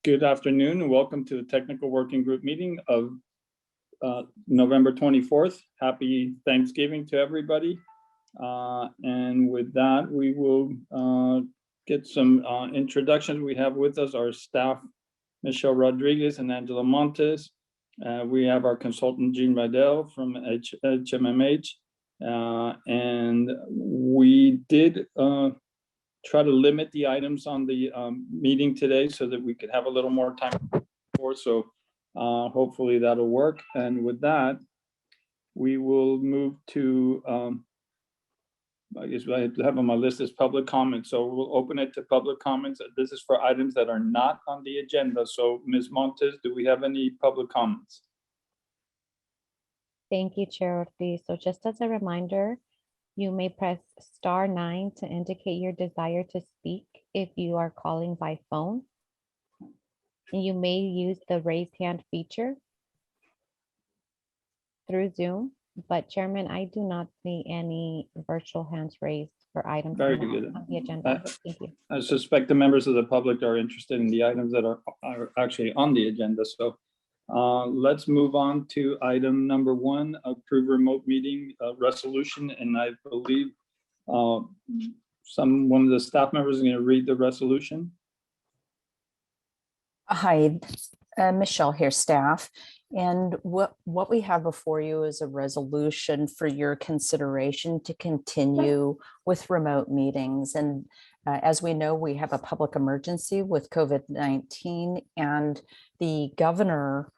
Good afternoon and welcome to the Technical Working Group meeting of November 24th. Happy Thanksgiving to everybody. And with that, we will get some introductions. We have with us our staff, Michelle Rodriguez and Angela Montes. We have our consultant, Jean Vidal from HMMH. And we did try to limit the items on the meeting today so that we could have a little more time for, so hopefully that'll work. And with that, we will move to, I guess I have on my list is public comments. So we'll open it to public comments. This is for items that are not on the agenda. So Ms. Montes, do we have any public comments? Thank you, Chair Ortiz. So just as a reminder, you may press *9 to indicate your desire to speak if you are calling by phone. And you may use the raise hand feature through Zoom, but Chairman, I do not see any virtual hands raised for items Very not good. on the agenda. Thank you. I suspect the members of the public are interested in the items that are actually on the agenda. So let's move on to item number 1, approve remote meeting resolution. And I believe one of the staff members is going to read the resolution. Hi, Michelle here, staff. And what we have before you is a resolution for your consideration to continue with remote meetings. And as we know, we have a public emergency with COVID-19, and the governor,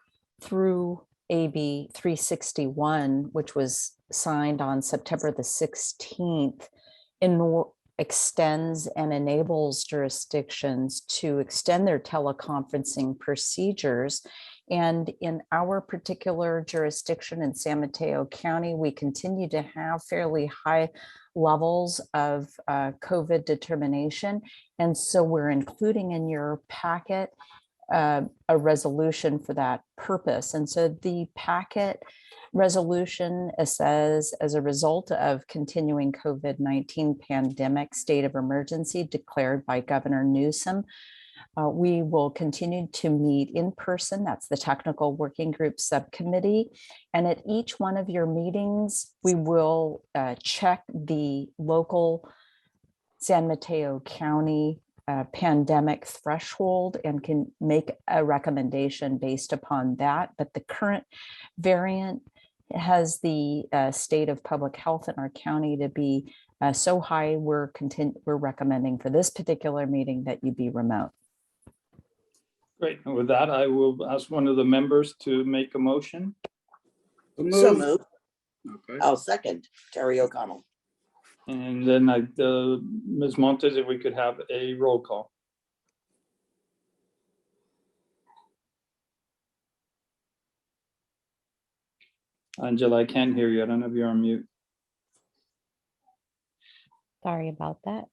through AB 361, which was signed on September the 16th, extends and enables jurisdictions to extend their teleconferencing procedures. And in our particular jurisdiction in San Mateo County, we continue to have fairly high levels of COVID determination. And so we're including in your packet a resolution for that purpose. And so the packet resolution says, as a result of continuing COVID-19 pandemic state of emergency declared by Governor Newsom, we will continue to meet in person. That's the Technical Working Group Subcommittee. And at each one of your meetings, we will check the local San Mateo County pandemic threshold and can make a recommendation based upon that. But the current variant has the state of public health in our county to be so high, we're recommending for this particular meeting that you be remote. Great. And with that, I will ask one of the members to make a motion. So moved. Okay. I'll second Terry O'Connell. And then Ms. Montes, if we could have a roll call. Angela, I can't hear you. I don't know if you're on mute. Sorry about that.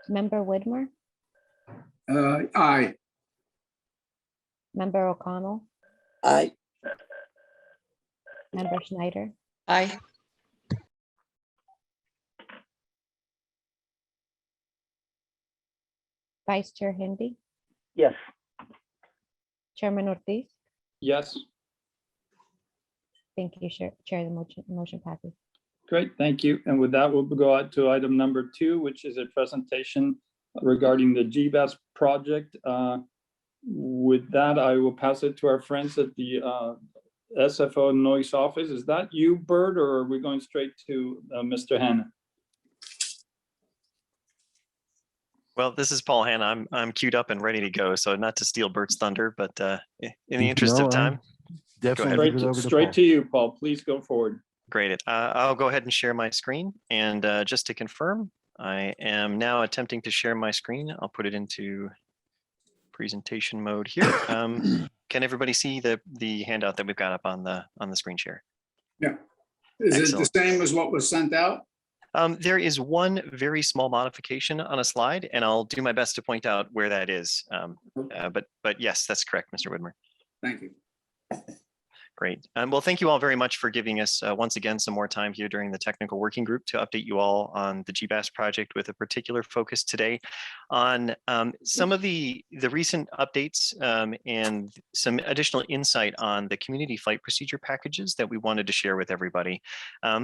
Member Whitmer, Aye. Member O'Connell, Aye. Member Schneider, Aye. Vice Chair Hindi, Yes. Chairman Ortiz. Yes. Thank you, Chair. The motion passes. Great, thank you. And with that, we'll go out to item number 2, which is a presentation regarding the Gbas project. With that, I will pass it to our friends at the SFO Noise office. Is that you, Bert, or are we going straight to Mr. Hanna? Well, this is Paul Hanna. I'm queued up and ready to go. So not to steal Bert's thunder, but in the interest of time, Definitely straight to you, Paul. Please go forward. great. I'll go ahead and share my screen. And just to confirm, I am now attempting to share my screen. I'll put it into presentation mode here. Can everybody see the handout that we've got up on the screen share? Yeah. Is Excellent. it the same as what was sent out? There is one very small modification on a slide, and I'll do my best to point out where that is. But yes, that's correct, Mr. Whitmer. Thank you. Great. Well, thank you all very much for giving us once again some more time here during the technical working group to update you all on the Gbas project, with a particular focus today on some of the recent updates and some additional insight on the community flight procedure packages that we wanted to share with everybody.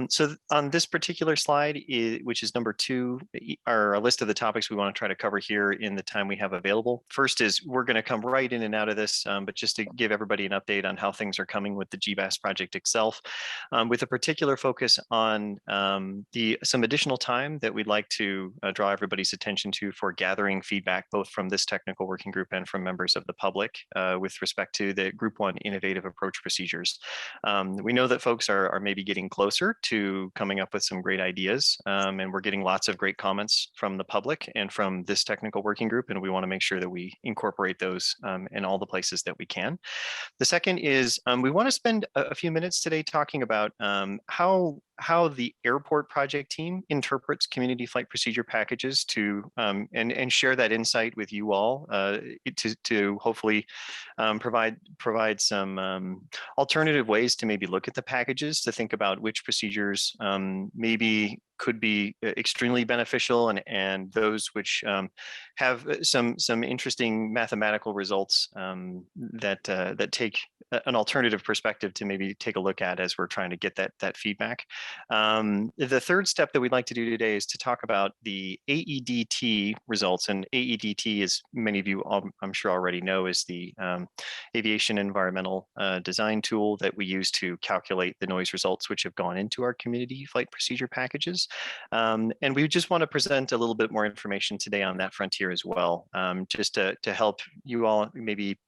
So on this particular slide, which is number 2, are a list of the topics we want to try to cover here in the time we have available. First is we're going to come right in and out of this, but just to give everybody an update on how things are coming with the Gbas project itself, with a particular focus on some additional time that we'd like to draw everybody's attention to for gathering feedback, both from this technical working group and from members of the public, with respect to the Group 1 innovative approach procedures. We know that folks are maybe getting closer to coming up with some great ideas, and we're getting lots of great comments from the public and from this technical working group, and we want to make sure that we incorporate those in all the places that we can. The second is we want to spend a few minutes today talking about how the airport project team interprets community flight procedure packages to and share that insight with you all to hopefully provide some alternative ways to maybe look at the packages, to think about which procedures maybe could be extremely beneficial, and those which have some interesting mathematical results that take an alternative perspective to maybe take a look at as we're trying to get that feedback. The third step that we'd like to do today is to talk about the Aedt results, and Aedt, as many of you I'm sure already know, is the aviation environmental design tool that we use to calculate the noise results which have gone into our community flight procedure packages. And we just want to present a little bit more information today on that frontier as well, just to help you all maybe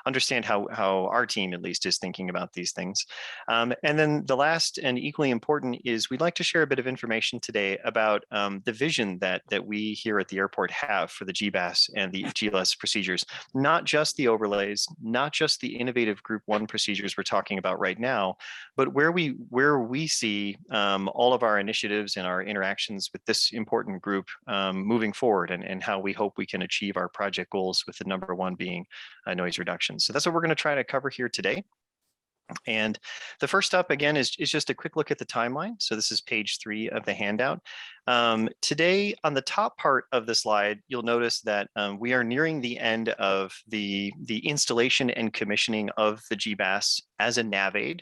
understand how our team at least is thinking about these things. And then the last and equally important is we'd like to share a bit of information today about the vision that we here at the airport have for the Gbas and the GLS procedures, not just the overlays, not just the innovative Group 1 procedures we're talking about right now, but where we see all of our initiatives and our interactions with this important group moving forward, and how we hope we can achieve our project goals, with the number 1 being noise reduction. So that's what we're going to try to cover here today. And the first up again is just a quick look at the timeline. So this is page 3 of the handout. Today, on the top part of the slide, you'll notice that we are nearing the end of the installation and commissioning of the Gbas as a NavAid.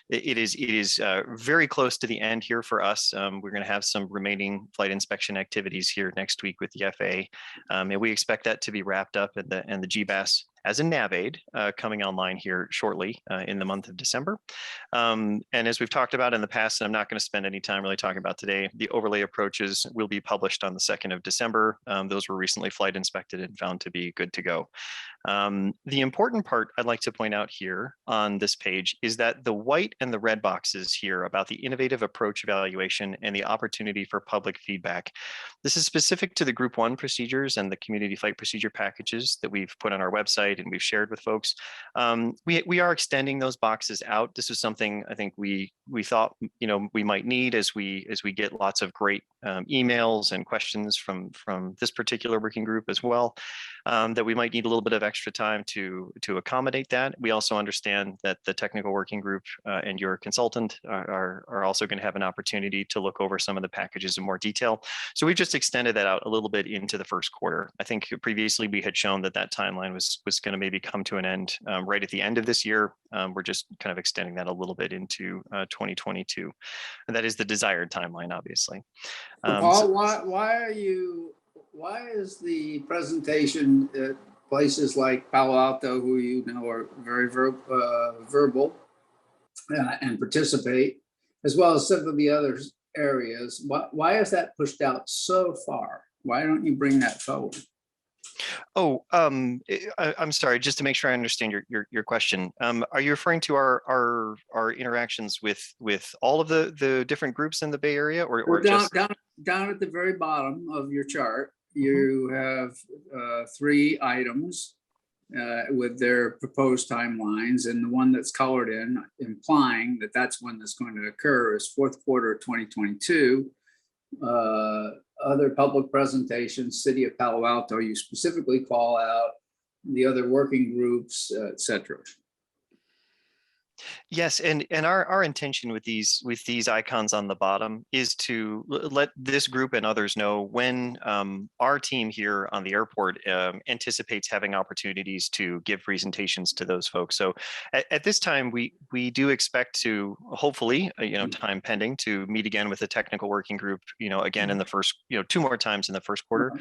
It is very close to the end here for us. We're going to have some remaining flight inspection activities here next week with the FAA, and we expect that to be wrapped up, and the Gbas as a NavAid coming online here shortly in the month of December. And as we've talked about in the past, and I'm not going to spend any time really talking about today, the overlay approaches will be published on the 2nd of December. Those were recently flight inspected and found to be good to go. The important part I'd like to point out here on this page is that the white and the red boxes here about the innovative approach evaluation and the opportunity for public feedback. This is specific to the Group 1 procedures and the community flight procedure packages that we've put on our website and we've shared with folks. We are extending those boxes out. This is something I think we thought we might need as we get lots of great emails and questions from this particular working group as well, that we might need a little bit of extra time to accommodate that. We also understand that the technical working group and your consultant are also going to have an opportunity to look over some of the packages in more detail. So we've just extended that out a little bit into the first quarter. I think previously we had shown that timeline was going to maybe come to an end right at the end of this year. We're just kind of extending that a little bit into 2022. And that is the desired timeline, obviously. Paul, why is the presentation at places like Palo Alto, who you know are very verbal and participate, as well as some of the other areas, why is that pushed out so far? Why don't you bring that forward? Oh, I'm sorry, just to make sure I understand your question. Are you referring to our interactions with all of the different groups in the Bay Area, or just down at the very bottom of your chart, you have 3 items with their proposed timelines, and the one that's colored in, implying that that's when that's going to occur, is 4th quarter of 2022. Other public presentations, City of Palo Alto, you specifically call out the other working groups, et cetera. Yes, and our intention with these icons on the bottom is to let this group and others know when our team here on the airport anticipates having opportunities to give presentations to those folks. So at this time, we do expect to hopefully, time pending, to meet again with the technical working group, again in the first, 2 more times in the first quarter.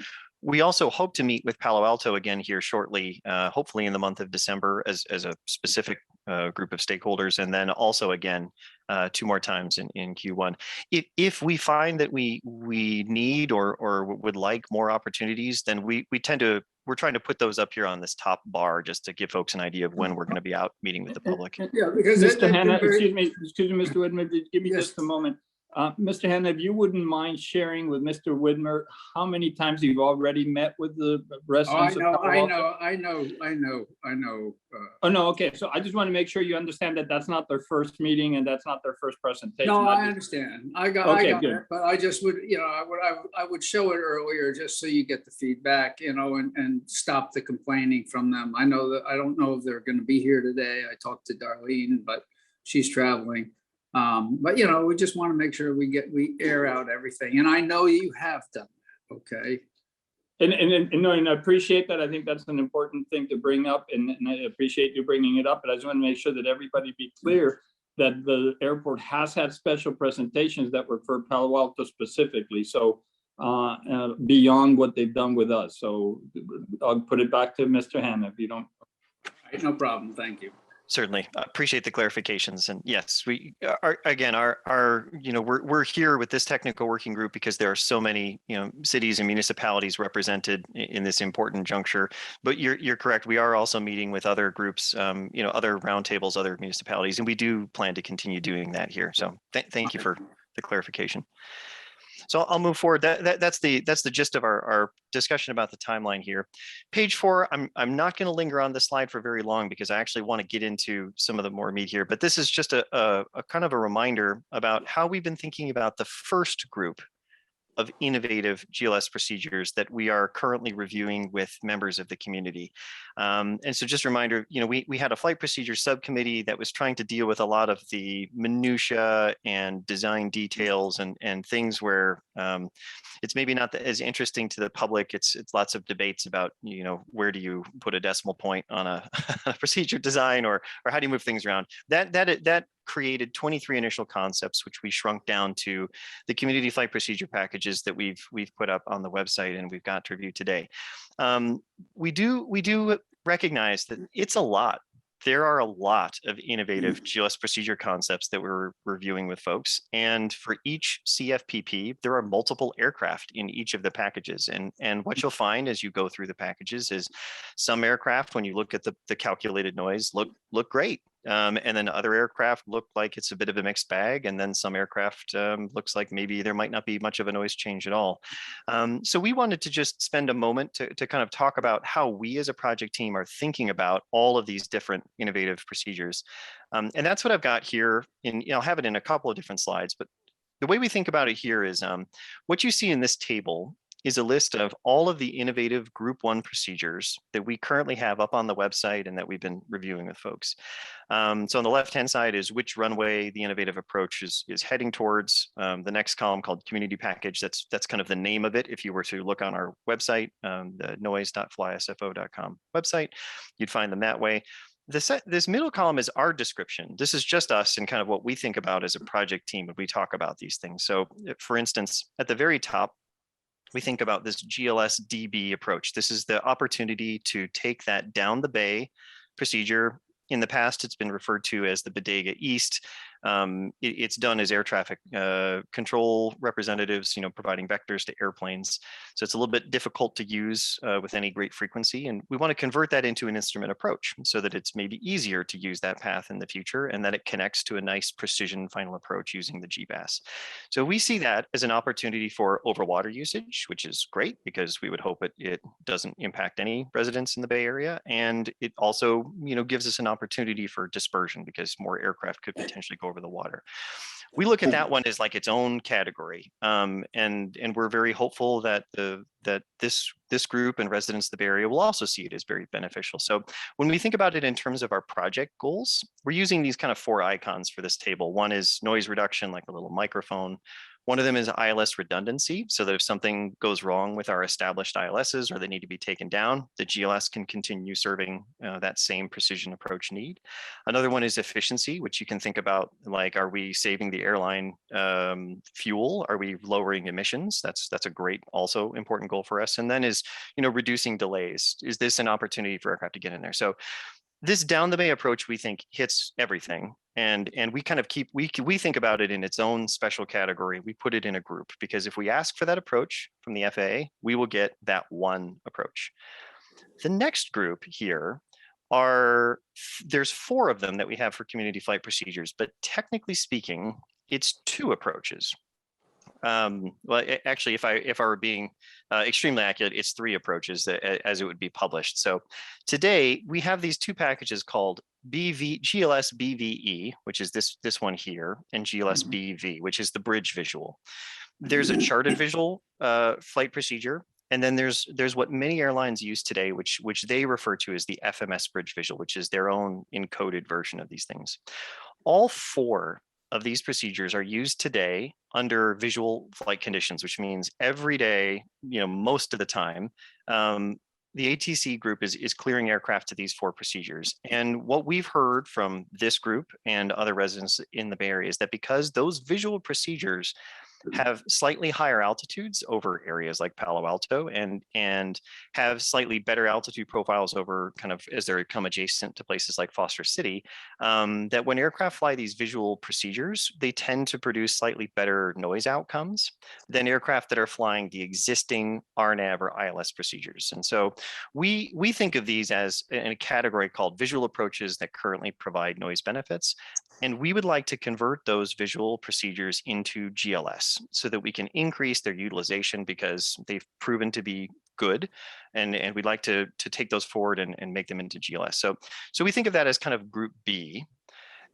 We also hope to meet with Palo Alto again here shortly, hopefully in the month of December as a specific group of stakeholders, and then also again 2 more times in Q1. If we find that we need or would like more opportunities, then we're trying to put those up here on this top bar just to give folks an idea of when we're going to be out meeting with the public. Yeah, because Mr. Hanna, excuse me, Mr. Whitmer, give me Yes. just a moment. Mr. Hanna, if you wouldn't mind sharing with Mr. Whitmer how many times you've already met with the Oh, residents of Palo Alto? I know. Oh, no, okay, so I just want to make sure you understand that that's not their first meeting and that's not their first presentation. No, I I just- understand. I got good. it, but I just would, I would show it earlier just so you get the feedback, and stop the complaining from them. I know that, I don't know if they're going to be here today. I talked to Darlene, but she's traveling. But we just want to make sure we air out everything. And I know you have done that, okay? And I appreciate that. I think that's an important thing to bring up, and I appreciate you bringing it up. But I just want to make sure that everybody be clear that the airport has had special presentations that were for Palo Alto specifically. So beyond what they've done with us. So I'll put it back to Mr. Hanna if you don't. No problem. Thank you. Certainly, appreciate the clarifications. And yes, we are, again, we're here with this technical working group because there are so many, cities and municipalities represented in this important juncture. But you're correct. We are also meeting with other groups, other roundtables, other municipalities, and we do plan to continue doing that here. So thank you for the clarification. So I'll move forward. That's the gist of our discussion about the timeline here. Page 4, I'm not going to linger on this slide for very long because I actually want to get into some of the more meat here. But this is just a kind of a reminder about how we've been thinking about the first group of innovative GLS procedures that we are currently reviewing with members of the community. And so just a reminder, we had a flight procedure subcommittee that was trying to deal with a lot of the minutia and design details and things where it's maybe not as interesting to the public. It's lots of debates about, where do you put a decimal point on a procedure design or how do you move things around? That created 23 initial concepts, which we shrunk down to the community flight procedure packages that we've put up on the website and we've got to review today. We do recognize that it's a lot. There are a lot of innovative GLS procedure concepts that we're reviewing with folks. And for each CFPP, there are multiple aircraft in each of the packages. And what you'll find as you go through the packages is some aircraft, when you look at the calculated noise, look great. And then other aircraft look like it's a bit of a mixed bag. And then some aircraft looks like maybe there might not be much of a noise change at all. So we wanted to just spend a moment to kind of talk about how we as a project team are thinking about all of these different innovative procedures. And that's what I've got here. I'll have it in a couple of different slides, but the way we think about it here is what you see in this table is a list of all of the innovative Group 1 procedures that we currently have up on the website and that we've been reviewing with folks. So on the left-hand side is which runway the innovative approach is heading towards. The next column called community package, that's kind of the name of it. If you were to look on our website, the noise.flysfo.com website, you'd find them that way. This middle column is our description. This is just us and kind of what we think about as a project team when we talk about these things. So for instance, at the very top, we think about this GLS DB approach. This is the opportunity to take that down the bay procedure. In the past, it's been referred to as the Bodega East. It's done as air traffic control representatives, providing vectors to airplanes. So it's a little bit difficult to use with any great frequency. And we want to convert that into an instrument approach so that it's maybe easier to use that path in the future and that it connects to a nice precision final approach using the Gbas. So we see that as an opportunity for overwater usage, which is great because we would hope it doesn't impact any residents in the Bay Area. And it also, gives us an opportunity for dispersion because more aircraft could potentially go over the water. we look at that one as like its own category. And we're very hopeful that this group and residents of the Bay Area will also see it as very beneficial. So when we think about it in terms of our project goals, we're using these kind of 4 icons for this table. One is noise reduction, like a little microphone. One of them is ILS redundancy, so that if something goes wrong with our established ILSs or they need to be taken down, the GLS can continue serving that same precision approach need. Another one is efficiency, which you can think about like, are we saving the airline fuel? Are we lowering emissions? That's a great, also important goal for us. And then is, reducing delays. Is this an opportunity for aircraft to get in there? So this down the bay approach, we think, hits everything. And we kind of we think about it in its own special category. We put it in a group because if we ask for that approach from the FAA, we will get that one approach. The next group here there's 4 of them that we have for community flight procedures, but technically speaking, it's 2 approaches. Well, actually, if I were being extremely accurate, it's 3 approaches as it would be published. So today we have these 2 packages called GLS BVE, which is this one here, and GLS BV, which is the bridge visual. There's a charted visual flight procedure, and then there's what many airlines use today, which they refer to as the FMS bridge visual, which is their own encoded version of these things. All 4 of these procedures are used today under visual flight conditions, which means every day, most of the time, the ATC group is clearing aircraft to these 4 procedures. And what we've heard from this group and other residents in the Bay Area is that because those visual procedures have slightly higher altitudes over areas like Palo Alto and have slightly better altitude profiles over kind of as they come adjacent to places like Foster City, that when aircraft fly these visual procedures, they tend to produce slightly better noise outcomes than aircraft that are flying the existing RNAV or ILS procedures. And so we think of these as in a category called visual approaches that currently provide noise benefits. And we would like to convert those visual procedures into GLS so that we can increase their utilization because they've proven to be good. And we'd like to take those forward and make them into GLS. So we think of that as kind of group B.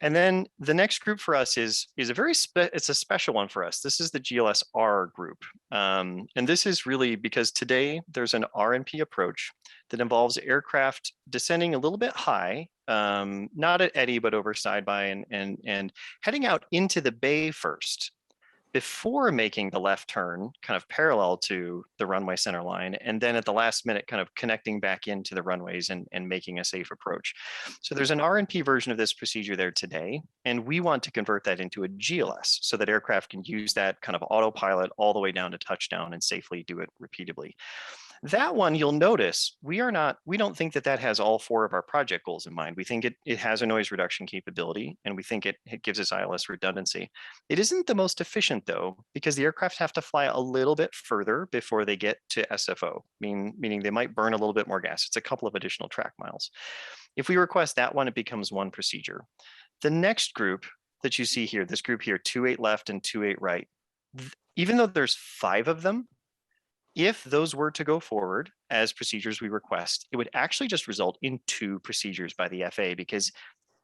And then the next group for us is it's a special one for us. This is the GLS-R group. And this is really because today there's an RNP approach that involves aircraft descending a little bit high, not at Aedt, but over side-by and heading out into the bay first before making the left turn kind of parallel to the runway center line, and then at the last minute kind of connecting back into the runways and making a safe approach. So there's an RNP version of this procedure there today, and we want to convert that into a GLS so that aircraft can use that kind of autopilot all the way down to touchdown and safely do it repeatedly. That one, you'll notice, we don't think that has all 4 of our project goals in mind. We think it has a noise reduction capability, and we think it gives us ILS redundancy. It isn't the most efficient though, because the aircraft have to fly a little bit further before they get to SFO, meaning they might burn a little bit more gas. It's a couple of additional track miles. If we request that one, it becomes 1 procedure. The next group that you see here, this group here, 2-8 left and 2-8 right, even though there's 5 of them, if those were to go forward as procedures we request, it would actually just result in 2 procedures by the FAA because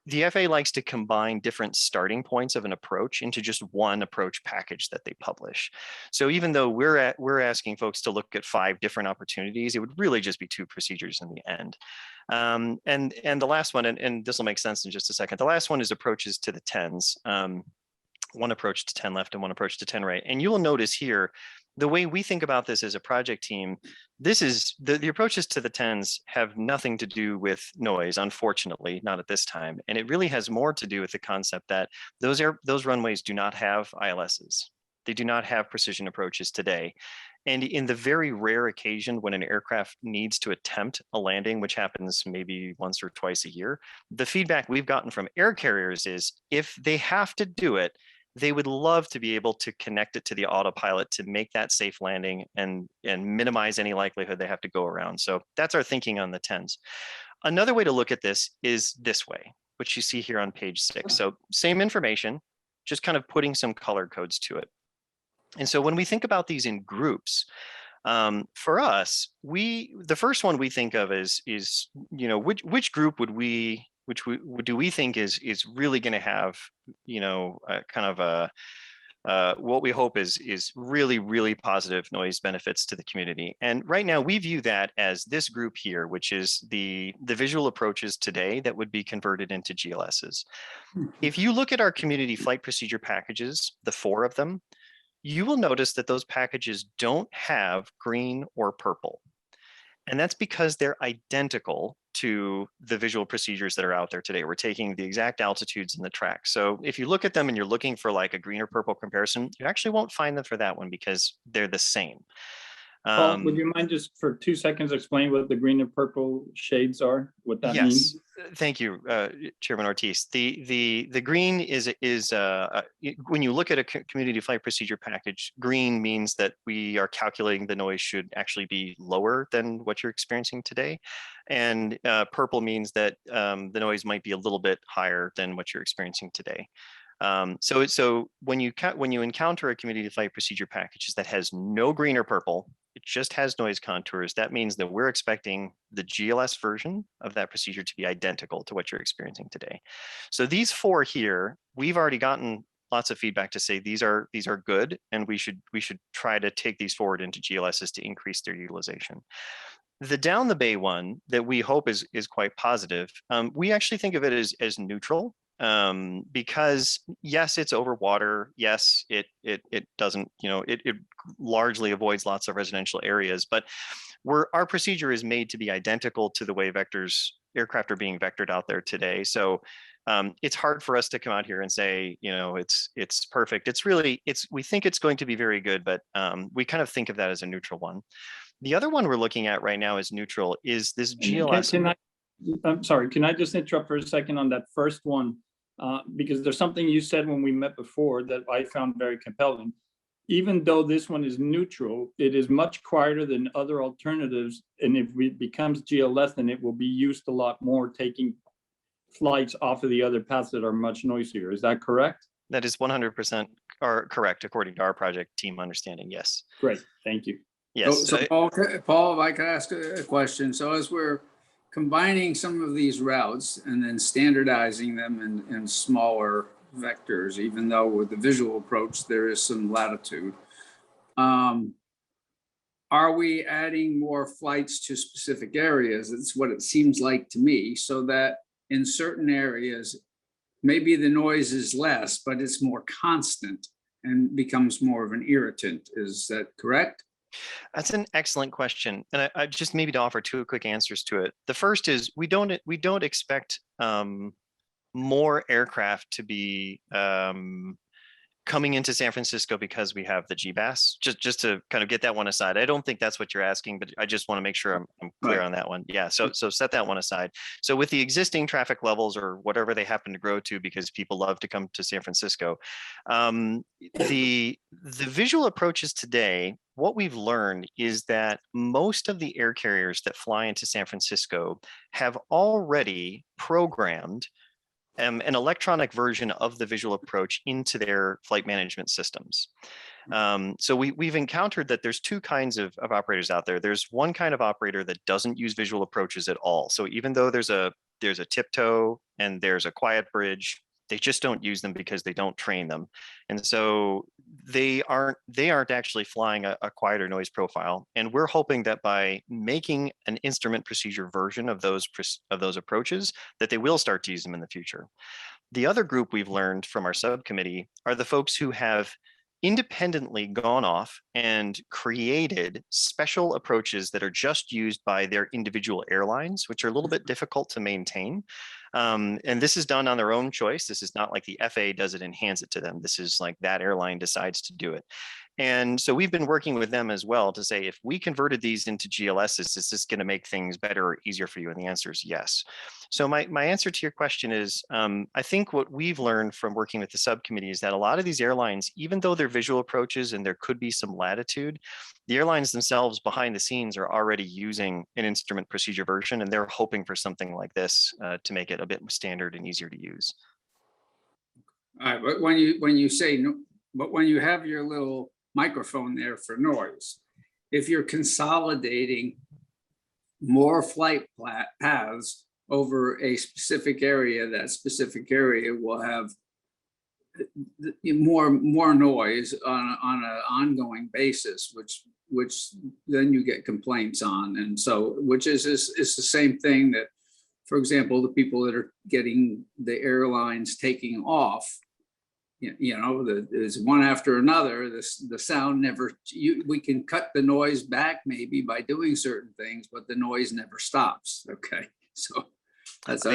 the FAA likes to combine different starting points of an approach into just one approach package that they publish. So even though we're asking folks to look at 5 different opportunities, it would really just be 2 procedures in the end. And the last one, and this will make sense in just a second, the last one is approaches to the 10s. 1 approach to 10 left and 1 approach to 10 right. And you will notice here, the way we think about this as a project team, this is the approaches to the 10s have nothing to do with noise, unfortunately, not at this time. And it really has more to do with the concept that those runways do not have ILSs. They do not have precision approaches today. And in the very rare occasion when an aircraft needs to attempt a landing, which happens maybe once or twice a year, the feedback we've gotten from air carriers is if they have to do it, they would love to be able to connect it to the autopilot to make that safe landing and minimize any likelihood they have to go around. So that's our thinking on the 10s. Another way to look at this is this way, which you see here on page 6. So same information, just kind of putting some color codes to it. And so when we think about these in groups, for us, the first one we think of is which group would we we think is really going to have, you know, kind of a what we hope is really positive noise benefits to the community. And right now we view that as this group here, which is the visual approaches today that would be converted into GLSs. If you look at our community flight procedure packages, the 4 of them, you will notice that those packages don't have green or purple. And that's because they're identical to the visual procedures that are out there today. We're taking the exact altitudes in the track. So if you look at them and you're looking for like a green or purple comparison, you actually won't find them for that one because they're the same. Paul, would you mind just for 2 seconds explain what the green and purple shades are, what that means? Thank you, Chairman Ortiz. The green is when you look at a community flight procedure package, green means that we are calculating the noise should actually be lower than what you're experiencing today, and purple means that the noise might be a little bit higher than what you're experiencing today. So when you encounter a community flight procedure package that has no green or purple, it just has noise contours, that means that we're expecting the GLS version of that procedure to be identical to what you're experiencing today. So these 4 here, we've already gotten lots of feedback to say these are good, and we should try to take these forward into GLSs to increase their utilization. The down the bay one that we hope is quite positive. We actually think of it as neutral. Because yes, it's over water. Yes, it doesn't, you know, it largely avoids lots of residential areas, but our procedure is made to be identical to the way aircraft are being vectored out there today. So it's hard for us to come out here and say, you know, it's perfect. We think it's going to be very good, but we kind of think of that as a neutral one. The other one we're looking at right now is neutral is this GLS. I'm sorry, can I just interrupt for a second on that first one? Because there's something you said when we met before that I found very compelling. Even though this one is neutral, it is much quieter than other alternatives. And if it becomes GLS, then it will be used a lot more, taking flights off of the other paths that are much noisier. Is that correct? That is 100% correct, according to our project team understanding. Yes. Great, thank you. Yes. So Paul, if I could ask a question. So as we're combining some of these routes and then standardizing them in smaller vectors, even though with the visual approach, there is some latitude. Are we adding more flights to specific areas? It's what it seems like to me, so that in certain areas, maybe the noise is less, but it's more constant and becomes more of an irritant. Is that correct? That's an excellent question, and I just maybe to offer 2 quick answers to it. The first is we don't expect more aircraft to be coming into San Francisco because we have the Gbas. Just to kind of get that one aside. I don't think that's what you're asking, but I just want to make sure I'm clear on that one. Yeah. So set that one aside. So with the existing traffic levels or whatever they happen to grow to, because people love to come to San Francisco, the visual approaches today, what we've learned is that most of the air carriers that fly into San Francisco have already programmed an electronic version of the visual approach into their flight management systems. So we've encountered that there's 2 kinds of operators out there. There's one kind of operator that doesn't use visual approaches at all. So even though there's a tiptoe and there's a quiet bridge, they just don't use them because they don't train them. And so they aren't actually flying a quieter noise profile. And we're hoping that by making an instrument procedure version of those approaches, that they will start to use them in the future. The other group we've learned from our subcommittee are the folks who have independently gone off and created special approaches that are just used by their individual airlines, which are a little bit difficult to maintain. And this is done on their own choice. This is not like the FAA does it and hands it to them. This is like that airline decides to do it. And so we've been working with them as well to say, if we converted these into GLSs, is this going to make things better or easier for you? And the answer is yes. So my answer to your question is, I think what we've learned from working with the subcommittee is that a lot of these airlines, even though they're visual approaches and there could be some latitude, the airlines themselves behind the scenes are already using an instrument procedure version, and they're hoping for something like this to make it a bit standard and easier to use. All right, but when you say no, but when you have your little microphone there for noise, if you're consolidating more flight paths over a specific area, that specific area will have more noise on an ongoing basis, which then you get complaints on. And so, which is the same thing that, for example, the people that are getting the airlines taking off, there's one after another. The sound never. We can cut the noise back maybe by doing certain things, but the noise never stops. Okay, so that's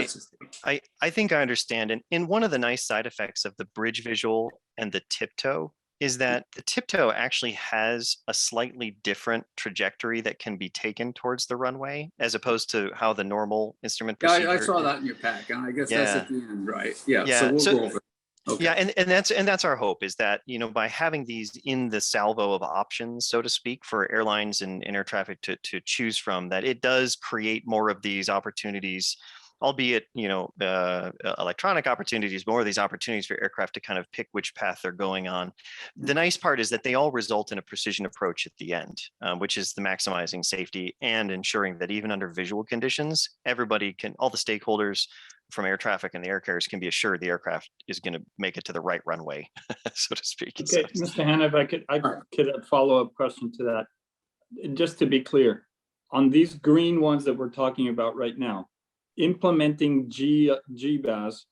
I think I understand. And one of the nice side effects of the bridge visual and the tiptoe is that the tiptoe actually has a slightly different trajectory that can be taken towards the runway, as opposed to how the normal instrument procedure. I saw that in your pack, and I guess that's at the end, right? Yeah. Yeah. So we'll go over it. Okay. Yeah, and that's our hope, is that, by having these in the salvo of options, so to speak, for airlines and air traffic to choose from, that it does create more of these opportunities, albeit, electronic opportunities, more of these opportunities for aircraft to kind of pick which path they're going on. The nice part is that they all result in a precision approach at the end, which is the maximizing safety and ensuring that even under visual conditions, all the stakeholders from air traffic and the air carriers can be assured the aircraft is going to make it to the right runway, so to speak. Okay, Mr. Hanna, if I could a follow-up question to that. Just to be clear, on these green ones that we're talking about right now, implementing Gbas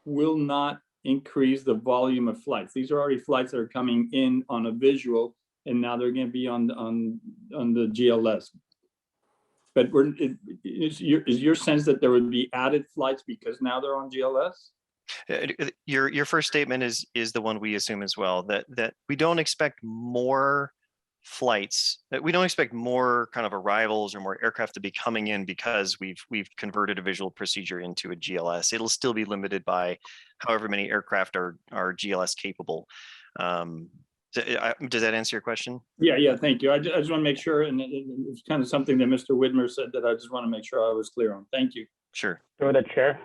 will not increase the volume of flights. These are already flights that are coming in on a visual, and now they're going to be on the GLS. But is your sense that there would be added flights because now they're on GLS? Your first statement is the one we assume as well, that we don't expect more flights, that we don't expect more kind of arrivals or more aircraft to be coming in because we've converted a visual procedure into a GLS. It'll still be limited by however many aircraft are GLS capable. Does that answer your question? Yeah, thank you. I just want to make sure, and it's kind of something that Mr. Widmer said that I just want to make sure I was clear on. Thank you. Sure. Through the chair.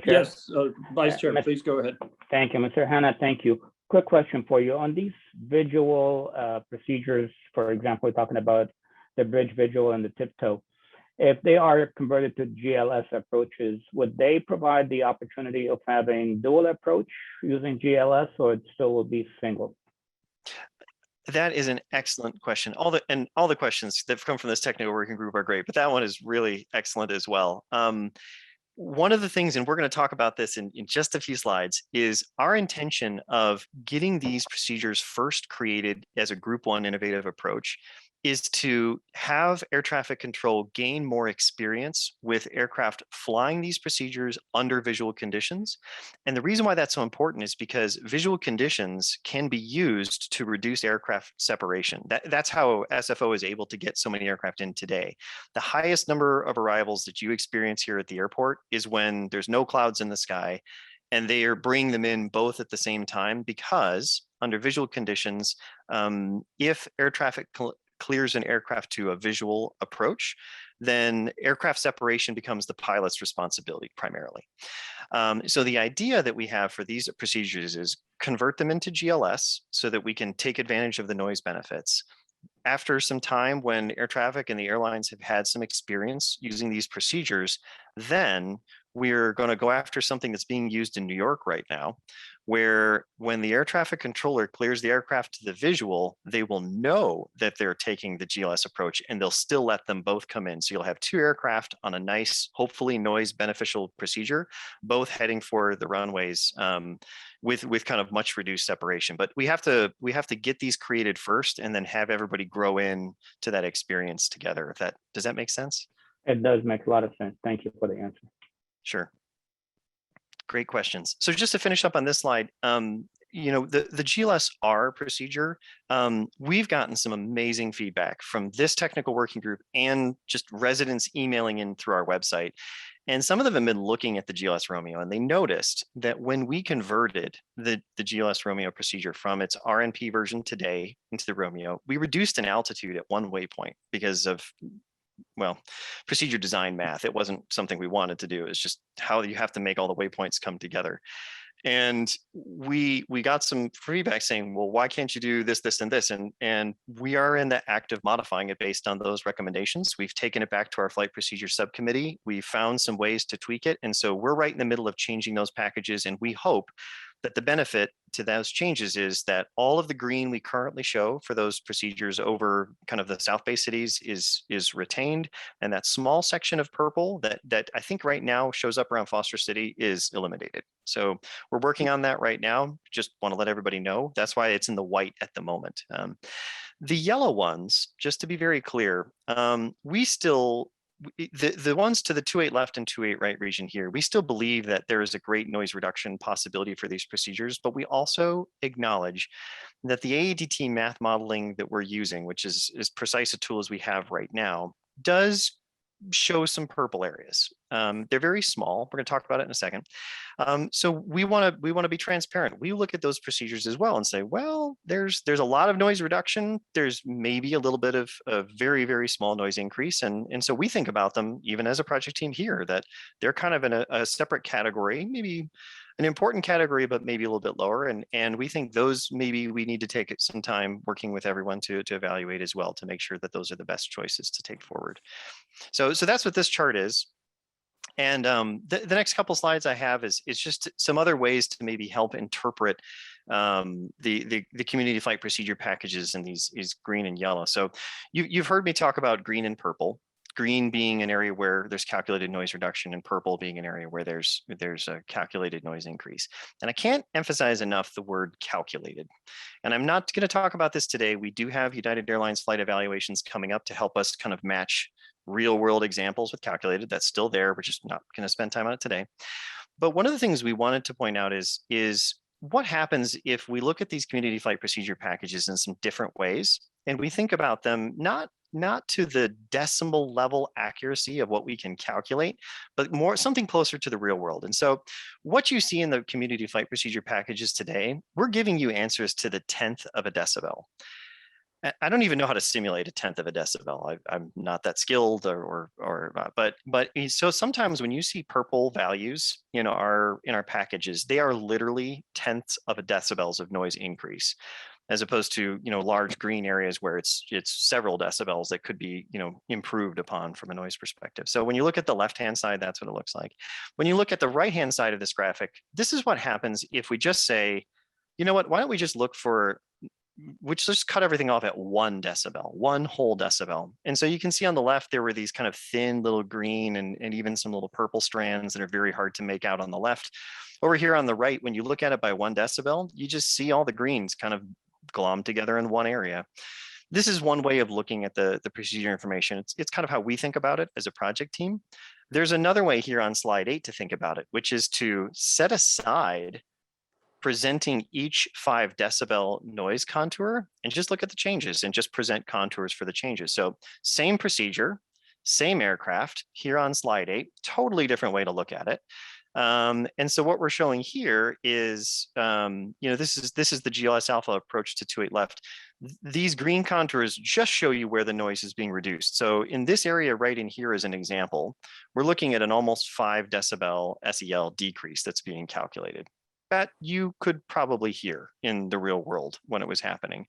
Yes, Vice Chair, please go ahead. Thank you, Mr. Hanna. Thank you. Quick question for you on these visual procedures. For example, we're talking about the bridge visual and the tiptoe. If they are converted to GLS approaches, would they provide the opportunity of having dual approach using GLS, or it still will be single? That is an excellent question. All the questions that have come from this technical working group are great, but that one is really excellent as well. One of the things, and we're going to talk about this in just a few slides, is our intention of getting these procedures first created as a Group 1 innovative approach is to have air traffic control gain more experience with aircraft flying these procedures under visual conditions. And the reason why that's so important is because visual conditions can be used to reduce aircraft separation. That's how SFO is able to get so many aircraft in today. The highest number of arrivals that you experience here at the airport is when there's no clouds in the sky, and they are bringing them in both at the same time, because under visual conditions, if air traffic clears an aircraft to a visual approach, then aircraft separation becomes the pilot's responsibility primarily. So the idea that we have for these procedures is convert them into GLS so that we can take advantage of the noise benefits. After some time, when air traffic and the airlines have had some experience using these procedures, then we're going to go after something that's being used in New York right now, where when the air traffic controller clears the aircraft to the visual, they will know that they're taking the GLS approach, and they'll still let them both come in. So you'll have two aircraft on a nice, hopefully noise beneficial procedure, both heading for the runways with kind of much reduced separation. But we have to get these created first, and then have everybody grow in to that experience together. Does that make sense? It does make a lot of sense. Thank you for the answer. Sure. Great questions. So just to finish up on this slide, the GLS-R procedure, we've gotten some amazing feedback from this technical working group and just residents emailing in through our website. And some of them have been looking at the GLS Romeo, and they noticed that when we converted the GLS Romeo procedure from its RNP version today into the Romeo, we reduced an altitude at one waypoint because of, well, procedure design math. It wasn't something we wanted to do. It's just how you have to make all the waypoints come together. And we got some feedback saying, well, why can't you do this, this, and this? And we are in the act of modifying it based on those recommendations. We've taken it back to our flight procedure subcommittee. We found some ways to tweak it. And so we're right in the middle of changing those packages. And we hope that the benefit to those changes is that all of the green we currently show for those procedures over kind of the South Bay cities is retained. And that small section of purple that I think right now shows up around Foster City is eliminated. So we're working on that right now. Just want to let everybody know. That's why it's in the white at the moment. The yellow ones, just to be very clear, we still, the ones to the 2.8 left and 2.8 right region here, we still believe that there is a great noise reduction possibility for these procedures, but we also acknowledge that the AEDT math modeling that we're using, which is as precise a tool as we have right now, does show some purple areas. They're very small. We're going to talk about it in a second. So we want to be transparent. We look at those procedures as well and say, well, there's a lot of noise reduction. There's maybe a little bit of a very, very small noise increase. And so we think about them even as a project team here, that they're kind of in a separate category, maybe an important category, but maybe a little bit lower. And we think those maybe we need to take some time working with everyone to evaluate as well, to make sure that those are the best choices to take forward. So that's what this chart is. And the next couple slides I have is just some other ways to maybe help interpret the community flight procedure packages in these green and yellow. So you've heard me talk about green and purple. Green being an area where there's calculated noise reduction, and purple being an area where there's a calculated noise increase. And I can't emphasize enough the word calculated. And I'm not going to talk about this today. We do have United Airlines flight evaluations coming up to help us kind of match real world examples with calculated. That's still there. We're just not going to spend time on it today. But one of the things we wanted to point out is what happens if we look at these community flight procedure packages in some different ways, and we think about them not to the decimal level accuracy of what we can calculate, but more something closer to the real world. And so what you see in the community flight procedure packages today, we're giving you answers to the 10th of a decibel. I don't even know how to simulate a 10th of a decibel. I'm not that skilled but so sometimes when you see purple values in our packages, they are literally 10ths of a decibels of noise increase, as opposed to, large green areas where it's several decibels that could be, improved upon from a noise perspective. So when you look at the left-hand side, that's what it looks like. When you look at the right-hand side of this graphic, this is what happens if we just say, you know what, why don't we just look for, which just cut everything off at 1 decibel, 1 whole decibel. And so you can see on the left, there were these kind of thin little green and even some little purple strands that are very hard to make out on the left. Over here on the right, when you look at it by 1 decibel, you just see all the greens kind of glommed together in one area. This is one way of looking at the procedure information. It's kind of how we think about it as a project team. There's another way here on slide 8 to think about it, which is to set aside presenting each 5 decibel noise contour and just look at the changes and just present contours for the changes. So same procedure, same aircraft here on slide 8, totally different way to look at it. And so what we're showing here is, this is the GLS alpha approach to 2.8 left. These green contours just show you where the noise is being reduced. So in this area right in here as an example, we're looking at an almost 5 decibel SEL decrease that's being calculated. That you could probably hear in the real world when it was happening.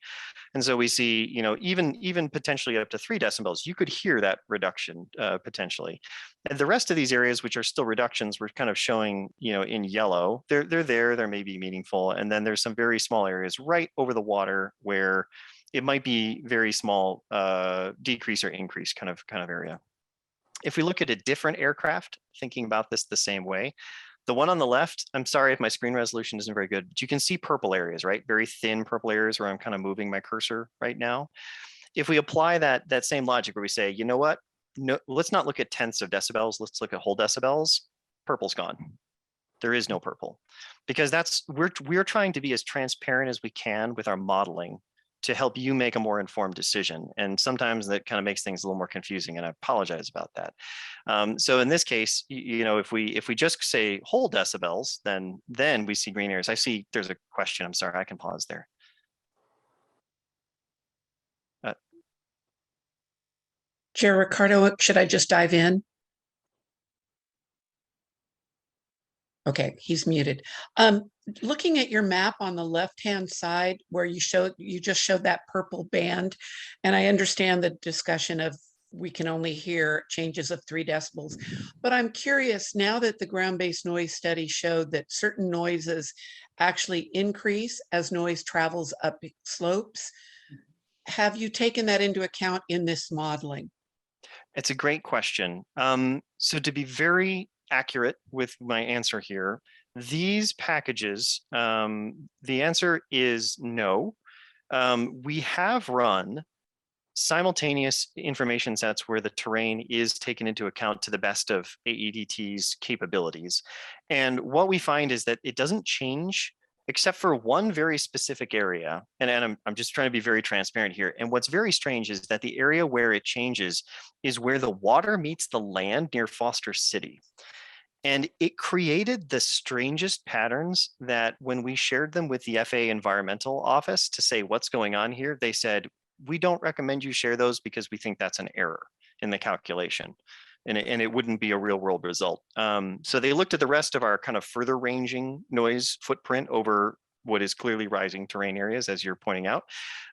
And so we see, even potentially up to 3 decibels, you could hear that reduction potentially. And the rest of these areas, which are still reductions, we're kind of showing, in yellow, they're maybe meaningful. And then there's some very small areas right over the water where it might be very small decrease or increase kind of area. If we look at a different aircraft, thinking about this the same way, the one on the left, I'm sorry if my screen resolution isn't very good, but you can see purple areas, right? Very thin purple areas where I'm kind of moving my cursor right now. If we apply that same logic where we say, you know what, no, let's not look at tenths of decibels, let's look at whole decibels, purple's gone. There is no purple, because we're trying to be as transparent as we can with our modeling to help you make a more informed decision. And sometimes that kind of makes things a little more confusing, and I apologize about that. So in this case, if we just say whole decibels, then we see green areas. I see there's a question. I'm sorry, I can pause there. Chair Ricardo, should I just dive in? Okay, he's muted. Looking at your map on the left-hand side where you just showed that purple band, and I understand the discussion of we can only hear changes of 3 decibels, but I'm curious, now that the ground-based noise study showed that certain noises actually increase as noise travels up slopes, have you taken that into account in this modeling? It's a great question. So to be very accurate with my answer here, these packages, the answer is no. We have run simultaneous information sets where the terrain is taken into account to the best of AEDT's capabilities. And what we find is that it doesn't change except for one very specific area. And I'm just trying to be very transparent here. And what's very strange is that the area where it changes is where the water meets the land near Foster City. And it created the strangest patterns that when we shared them with the FAA environmental office to say what's going on here, they said, we don't recommend you share those because we think that's an error in the calculation. And it wouldn't be a real world result. So they looked at the rest of our kind of further ranging noise footprint over what is clearly rising terrain areas, as you're pointing out.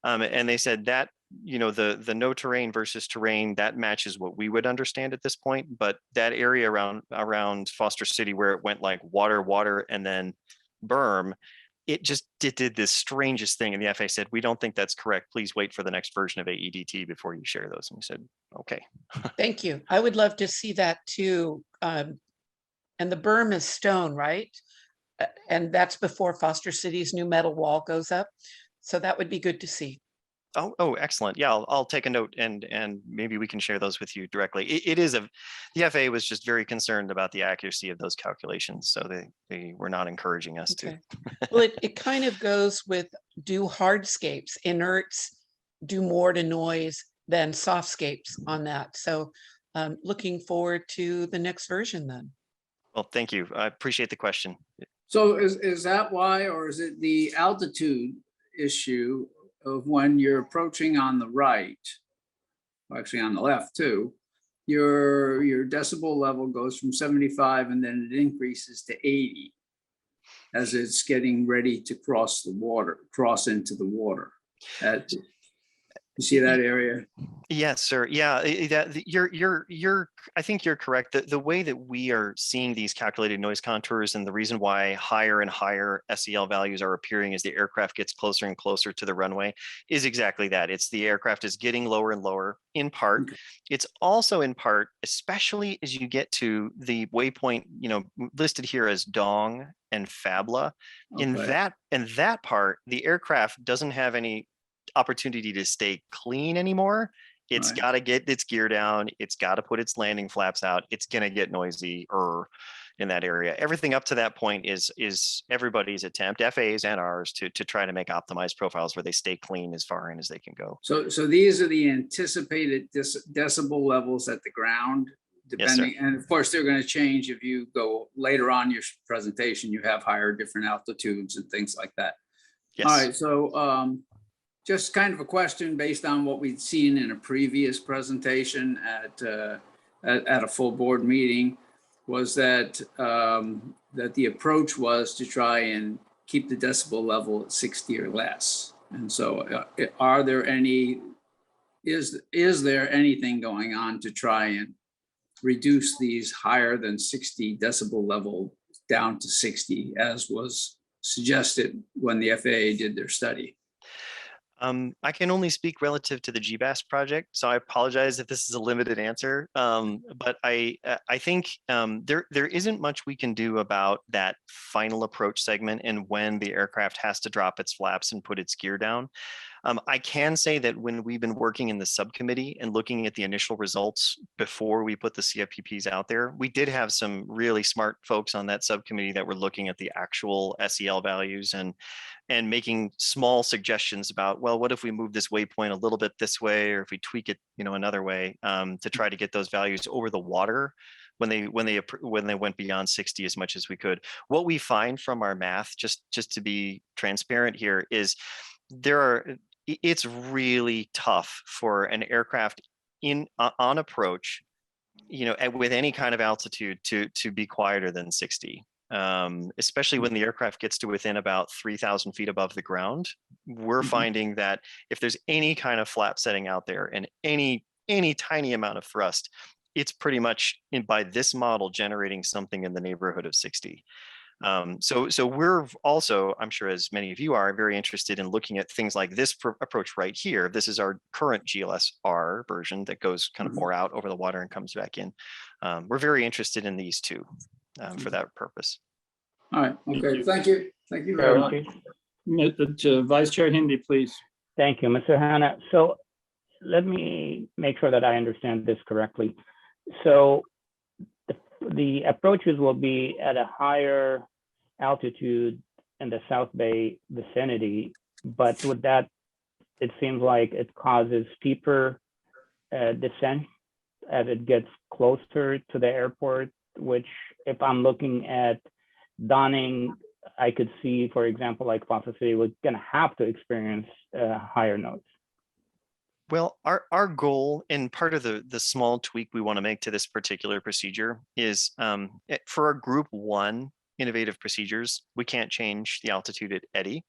And they said that, you know, the no terrain versus terrain, that matches what we would understand at this point. But that area around Foster City where it went like water, and then berm, it did this strangest thing. And the FAA said, we don't think that's correct. Please wait for the next version of AEDT before you share those. And we said, okay. Thank you. I would love to see that too. And the berm is stone, right? And that's before Foster City's new metal wall goes up. So that would be good to see. Oh, excellent. Yeah, I'll take a note and maybe we can share those with you directly. The FAA was just very concerned about the accuracy of those calculations. So they were not encouraging us to. Well, it kind of goes with, do hardscapes, inerts do more to noise than softscapes on that. So looking forward to the next version then. Well, thank you. I appreciate the question. So is that why, or is it the altitude issue of when you're approaching on the right, actually on the left too, your decibel level goes from 75 and then it increases to 80 as it's getting ready to cross into the water. You see that area? Yes, sir. Yeah, I think you're correct. The way that we are seeing these calculated noise contours and the reason why higher and higher SEL values are appearing as the aircraft gets closer and closer to the runway is exactly that. It's the aircraft is getting lower and lower in part. Okay. It's also in part, especially as you get to the waypoint, you know, listed here as Dong and Fabla. In Okay. that part, the aircraft doesn't have any opportunity to stay clean anymore. It's Right. got to get its gear down. It's got to put its landing flaps out. It's going to get noisy in that area. Everything up to that point is everybody's attempt, FAA's and ours, to try to make optimized profiles where they stay clean as far in as they can go. So these are the anticipated decibel levels at the ground, depending, and of course they're going to change if you go later on your presentation. You have higher different altitudes and things like that. Yes. All right. So just kind of a question based on what we'd seen in a previous presentation at a full board meeting, was that that the approach was to try and keep the decibel level at 60 or less. And so is there anything going on to try and reduce these higher than 60 decibel level down to 60, as was suggested when the FAA did their study? I can only speak relative to the Gbas project, so I apologize if this is a limited answer. But I think there isn't much we can do about that final approach segment and when the aircraft has to drop its flaps and put its gear down. I can say that when we've been working in the subcommittee and looking at the initial results before we put the CFPPs out there, we did have some really smart folks on that subcommittee that were looking at the actual SEL values and making small suggestions about, well, what if we move this waypoint a little bit this way, or if we tweak it, you know, another way, to try to get those values over the water when they went beyond 60 as much as we could. What we find from our math, just to be transparent here, is it's really tough for an aircraft on approach, you know, with any kind of altitude to be quieter than 60. especially when the aircraft gets to within about 3,000 feet above the ground. We're finding that if there's any kind of flap setting out there and any tiny amount of thrust, it's pretty much by this model generating something in the neighborhood of 60. So we're also, I'm sure as many of you are, very interested in looking at things like this approach right here. This is our current GLSR version that goes kind of more out over the water and comes back in. We're very interested in these two for that purpose. All right, okay, thank you. Thank you very much. Vice Chair Hindi, please. Thank you, Mr. Hanna. So let me make sure that I understand this correctly. So the approaches will be at a higher altitude in the South Bay vicinity, but with that, it seems like it causes steeper descent as it gets closer to the airport, which if I'm looking at Donning, I could see, for example, like Fossa City was going to have to experience higher noise. Well, our goal and part of the small tweak we want to make to this particular procedure is for our group 1 innovative procedures, we can't change the altitude at Aedt.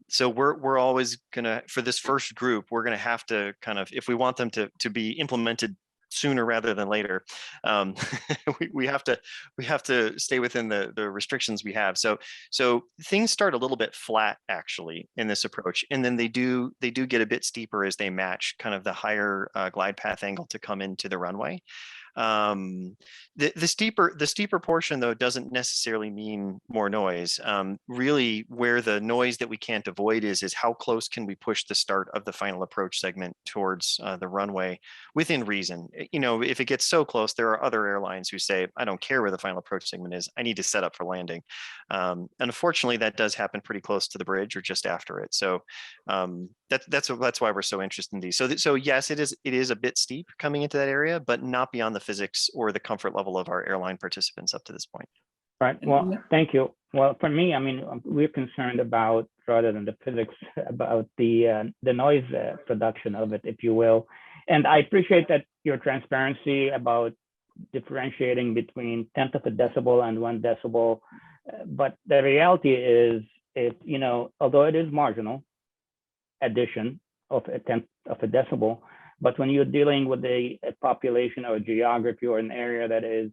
So we're always gonna, for this first group, we're gonna have to kind of, if we want them to be implemented sooner rather than later, we have to stay within the restrictions we have. So things start a little bit flat actually in this approach, and then they do get a bit steeper as they match kind of the higher glide path angle to come into the runway. The steeper portion though doesn't necessarily mean more noise. Really where the noise that we can't avoid is how close can we push the start of the final approach segment towards the runway within reason. You know, if it gets so close, there are other airlines who say, I don't care where the final approach segment is, I need to set up for landing. And unfortunately that does happen pretty close to the bridge or just after it. So that's why we're so interested in these. So yes, it is a bit steep coming into that area, but not beyond the physics or the comfort level of our airline participants up to this point. Right. Well, thank you. Well, for me, I mean, we're concerned about, rather than the physics, about the noise production of it, if you will. And I appreciate that your transparency about differentiating between 1/10 of a decibel and 1 decibel. But the reality is, you know, although it is marginal addition of 1/10 of a decibel, but when you're dealing with a population or a geography or an area that is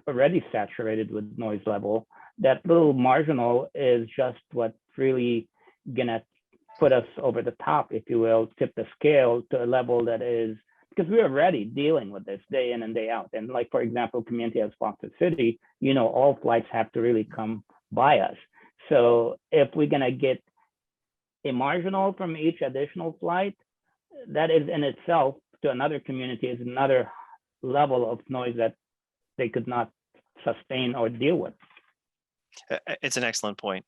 already saturated with noise level, that little marginal is just what's really gonna put us over the top, if you will, tip the scale to a level that is, because we're already dealing with this day in and day out. And like, for example, community as Foster City, you know, all flights have to really come by us. So if we're gonna get a marginal from each additional flight, that is in itself to another community is another level of noise that they could not sustain or deal with. It's an excellent point.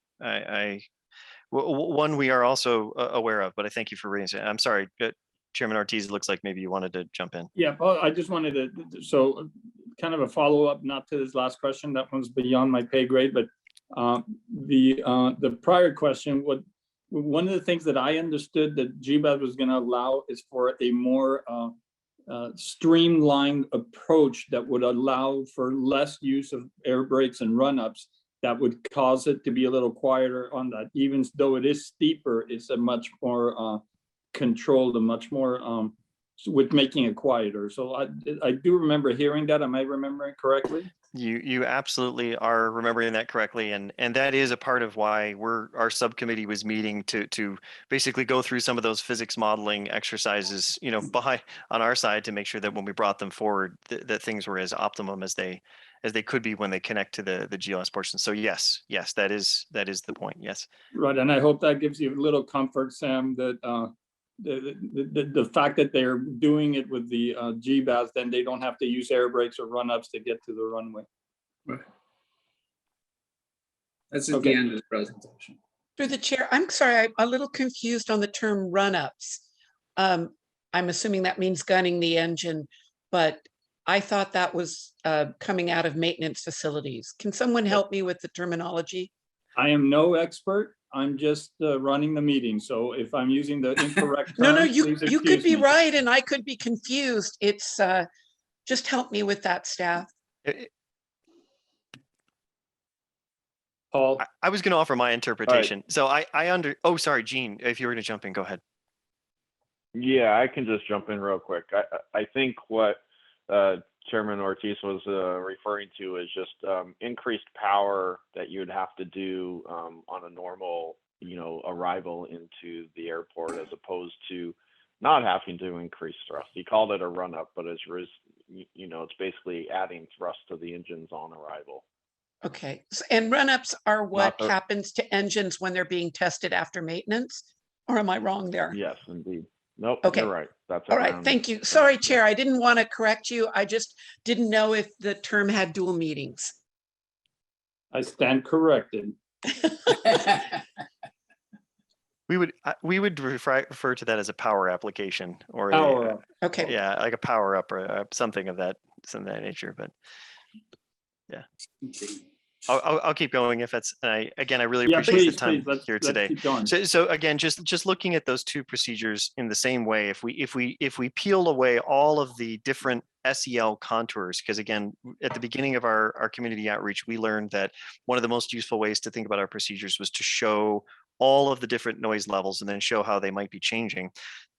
One we are also aware of, but I thank you for raising it. I'm sorry, Chairman Ortiz, it looks like maybe you wanted to jump in. Yeah, well, I just wanted to, so kind of a follow-up, not to this last question, that one's beyond my pay grade, but the prior question, one of the things that I understood that Gbas was going to allow is for a more streamlined approach that would allow for less use of air brakes and run-ups that would cause it to be a little quieter on that. Even though it is steeper, it's a much more controlled and much more with making it quieter. So I do remember hearing that. Am I remembering correctly? You absolutely are remembering that correctly, and that is a part of why our subcommittee was meeting to basically go through some of those physics modeling exercises, you know, on our side to make sure that when we brought them forward, that things were as optimum as they could be when they connect to the GLS portion. So yes, that is the point. Yes. Right, and I hope that gives you a little comfort, Sam, that the fact that they're doing it with the Gbas, then they don't have to use air brakes or run-ups to get to the runway. Right. That's at the end of the presentation. Through the chair, I'm sorry, I'm a little confused on the term run-ups. I'm assuming that means gunning the engine, but I thought that was coming out of maintenance facilities. Can someone help me with the terminology? I am no expert. I'm just running the meeting. So if I'm using the incorrect term, No, you could be me. right and I could be confused. It's just help me with that, staff. Paul, I was going to offer my interpretation. So oh, sorry, Gene, if you were to jump in, go ahead. Yeah, I can just jump in real quick. I think what Chairman Ortiz was referring to is just increased power that you'd have to do on a normal, arrival into the airport, as opposed to not having to increase thrust. He called it a run up, but it's basically adding thrust to the engines on arrival. Okay, and run-ups are what the- happens to engines when they're being tested after maintenance? Or am I wrong there? Yes, indeed. Nope, Okay. you're right. That's All right, around- thank you. Sorry, yeah. Chair, I didn't want to correct you. I just didn't know if the term had dual meanings. I stand corrected. We would refer to that as a power application, or Power up. Okay, yeah, like a power up, or something of that nature. But yeah, I'll keep going if that's. I really Yeah, appreciate please, the time please, here let's today. keep going. So again, just looking at those two procedures in the same way, if we peel away all of the different SEL contours, because again, at the beginning of our community outreach, we learned that one of the most useful ways to think about our procedures was to show all of the different noise levels and then show how they might be changing.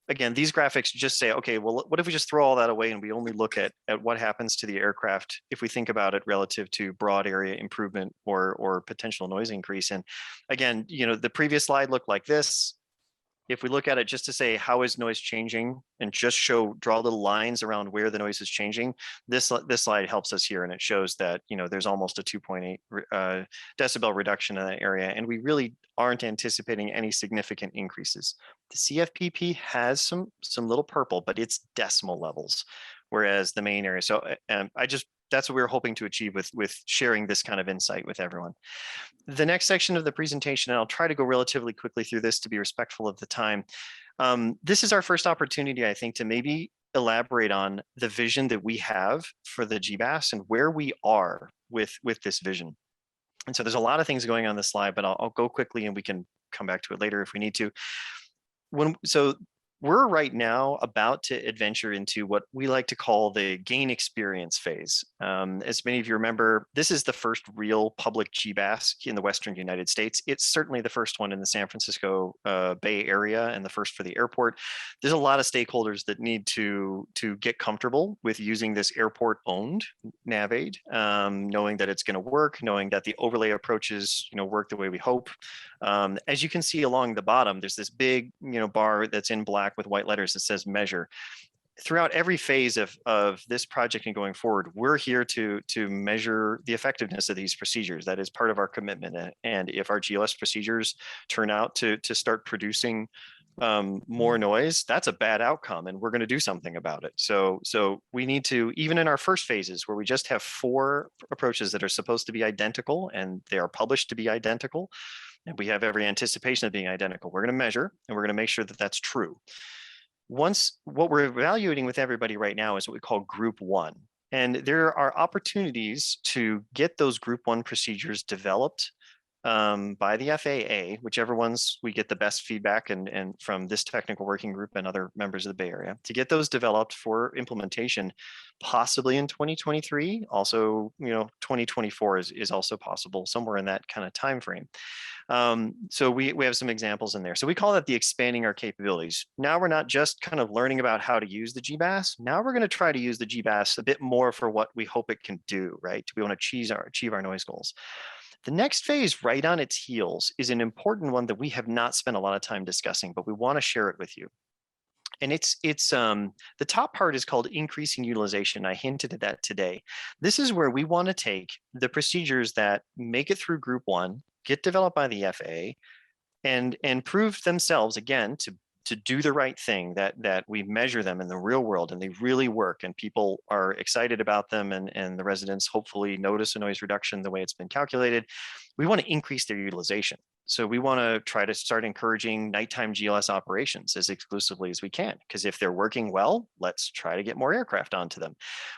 Again, these graphics just say, okay, well, what if we just throw all that away and we only look at what happens to the aircraft if we think about it relative to broad area improvement or potential noise increase? And again, the previous slide looked like this. If we look at it just to say, how is noise changing, and just draw little lines around where the noise is changing, this slide helps us here, and it shows that there's almost a 2.8 decibel reduction in that area, and we really aren't anticipating any significant increases. The CFPP has some little purple, but it's decimal levels, whereas the main area. So that's what we were hoping to achieve with sharing this kind of insight with everyone. The next section of the presentation, and I'll try to go relatively quickly through this to be respectful of the time. This is our first opportunity, I think, to maybe elaborate on the vision that we have for the Gbas and where we are with this vision. And so there's a lot of things going on this slide, but I'll go quickly and we can come back to it later if we need to. So we're right now about to adventure into what we like to call the gain experience phase. As many of you remember, this is the first real public Gbas in the Western United States. It's certainly the first one in the San Francisco Bay Area and the first for the airport. There's a lot of stakeholders that need to get comfortable with using this airport-owned NavAid, knowing that it's going to work, knowing that the overlay approaches work the way we hope. As you can see along the bottom, there's this big bar that's in black with white letters that says measure. Throughout every phase of this project and going forward, we're here to measure the effectiveness of these procedures. That is part of our commitment. And if our GLS procedures turn out to start producing more noise, that's a bad outcome, and we're going to do something about it. So we need to, even in our first phases where we just have 4 approaches that are supposed to be identical and they are published to be identical, and we have every anticipation of being identical, we're going to measure and we're going to make sure that that's true. What we're evaluating with everybody right now is what we call group 1. And there are opportunities to get those group 1 procedures developed by the FAA, whichever ones we get the best feedback and from this technical working group and other members of the Bay Area, to get those developed for implementation, possibly in 2023. Also, 2024 is also possible, somewhere in that kind of time frame. So we have some examples in there. So we call that the expanding our capabilities. Now we're not just kind of learning about how to use the Gbas. Now we're going to try to use the Gbas a bit more for what we hope it can do, right? We want to achieve our noise goals. The next phase, right on its heels, is an important one that we have not spent a lot of time discussing, but we want to share it with you. And it's the top part is called increasing utilization. I hinted at that today. This is where we want to take the procedures that make it through group 1, get developed by the FAA, and prove themselves again to do the right thing, that we measure them in the real world and they really work and people are excited about them, and the residents hopefully notice a noise reduction the way it's been calculated. We want to increase their utilization. So we want to try to start encouraging nighttime GLS operations as exclusively as we can, because if they're working well, let's try to get more aircraft onto them.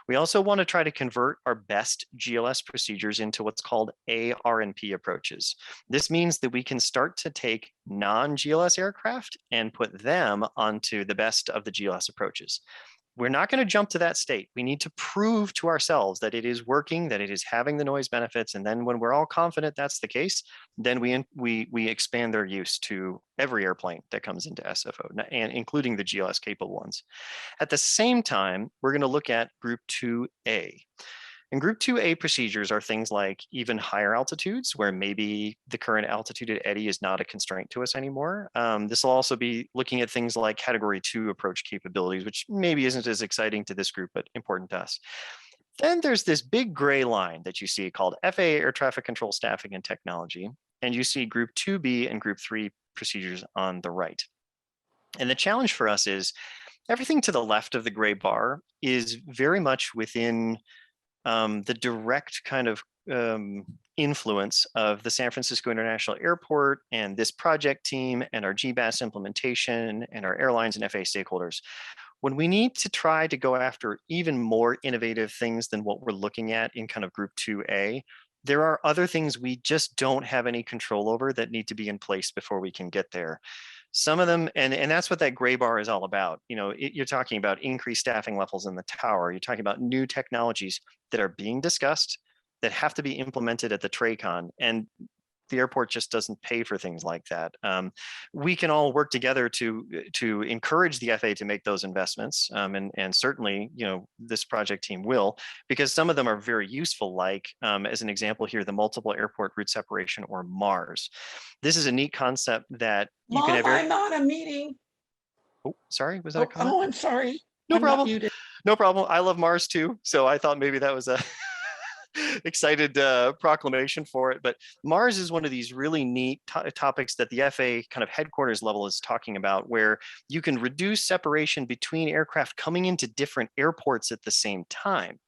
We also want to try to convert our best GLS procedures into what's called ARNP approaches. This means that we can start to take non-GLS aircraft and put them onto the best of the GLS approaches. we're not going to jump to that state. We need to prove to ourselves that it is working, that it is having the noise benefits. And then when we're all confident that's the case, then we expand their use to every airplane that comes into SFO, and including the GLS capable ones. At the same time, we're going to look at Group 2A. And Group 2A procedures are things like even higher altitudes, where maybe the current altitude at Aedt is not a constraint to us anymore. This will also be looking at things like Category 2 approach capabilities, which maybe isn't as exciting to this group, but important to us. Then there's this big gray line that you see called FAA Air Traffic Control Staffing and Technology. And you see Group 2B and Group 3 procedures on the right. And the challenge for us is everything to the left of the gray bar is very much within the direct kind of influence of the San Francisco International Airport and this project team and our Gbas implementation and our airlines and FAA stakeholders. When we need to try to go after even more innovative things than what we're looking at in kind of Group 2A, there are other things we just don't have any control over that need to be in place before we can get there. Some of them, and that's what that gray bar is all about. You know, you're talking about increased staffing levels in the tower. You're talking about new technologies that are being discussed that have to be implemented at the TRACON. And the airport just doesn't pay for things like that. We can all work together to encourage the FAA to make those investments, and certainly, you know, this project team will, because some of them are very useful. Like as an example here, the multiple airport route separation, or MARS. This is a neat concept that you can have. I'm on a meeting. Oh, sorry, was that a comment? Oh, I'm sorry. No I'm not problem. muted. No problem. I love Mars too, so I thought maybe that was a excited proclamation for it. But Mars is one of these really neat topics that the FAA kind of headquarters level is talking about, where you can reduce separation between aircraft coming into different airports at the same time.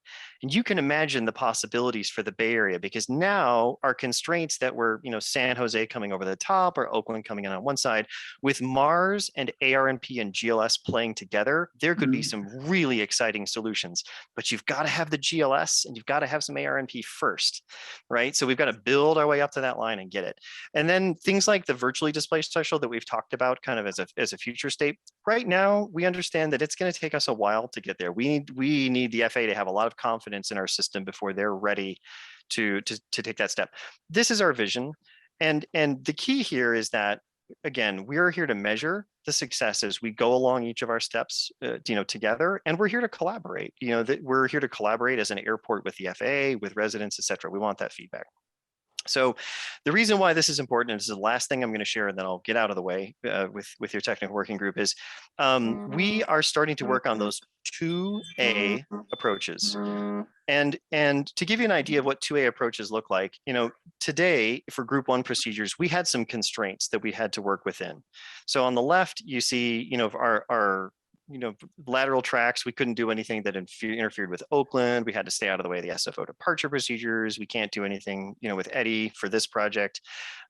And you can imagine the possibilities for the Bay Area, because now our constraints that were, you know, San Jose coming over the top or Oakland coming in on one side, with Mars and ARNP and GLS playing together, there could be some really exciting solutions. But you've got to have the GLS and you've got to have some ARNP first, right? So we've got to build our way up to that line and get it. And then things like the virtually displaced threshold that we've talked about kind of as a future state. Right now, we understand that it's going to take us a while to get there. We need the FAA to have a lot of confidence in our system before they're ready to take that step. This is our vision. And the key here is that, again, we're here to measure the success as we go along each of our steps, you know, together. And we're here to collaborate. You know, that we're here to collaborate as an airport with the FAA, with residents, et cetera. We want that feedback. So the reason why this is important, and this is the last thing I'm going to share, and then I'll get out of the way with your technical working group, is we are starting to work on those 2A approaches. And to give you an idea of what 2A approaches look like, you know, today for Group 1 procedures, we had some constraints that we had to work within. So on the left, you see, you know, our you know, lateral tracks, we couldn't do anything that interfered with Oakland. We had to stay out of the way of the SFO departure procedures. We can't do anything, you know, with Aedt for this project.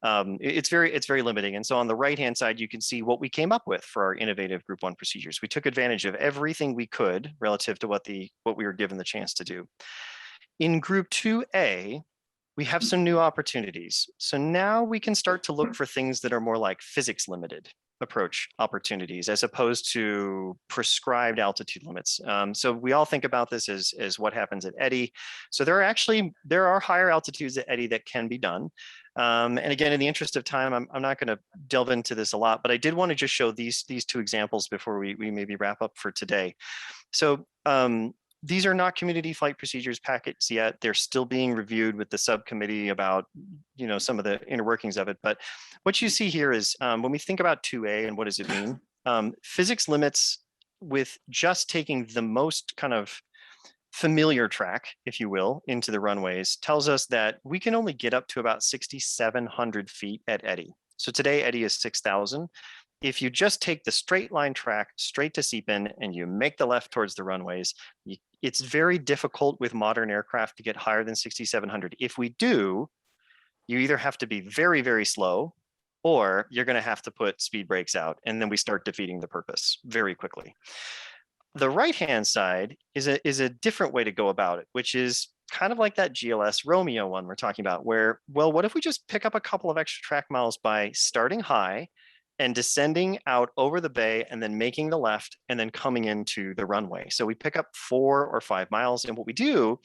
It's very limiting. And so on the right-hand side, you can see what we came up with for our innovative Group 1 procedures. We took advantage of everything we could relative to what we were given the chance to do. In Group 2A, we have some new opportunities. So now we can start to look for things that are more like physics limited approach opportunities, as opposed to prescribed altitude limits. So we all think about this as what happens at Aedt. So there are higher altitudes at Aedt that can be done. And again, in the interest of time, I'm not going to delve into this a lot, but I did want to just show these two examples before we maybe wrap up for today. So these are not community flight procedures packets yet. They're still being reviewed with the subcommittee about, you know, some of the inner workings of it. But what you see here is when we think about 2A and what does it mean, physics limits with just taking the most kind of familiar track, if you will, into the runways tells us that we can only get up to about 6,700 feet at Aedt. So today Aedt is 6,000. If you just take the straight line track straight to Seepin and you make the left towards the runways, it's very difficult with modern aircraft to get higher than 6,700. If we do, you either have to be very, very slow, or you're going to have to put speed brakes out, and then we start defeating the purpose very quickly. The right-hand side is a different way to go about it, which is kind of like that GLS Romeo one we're talking about, where, well, what if we just pick up a couple of extra track miles by starting high and descending out over the bay and then making the left and then coming into the runway. So we pick up 4 or 5 miles. And what we do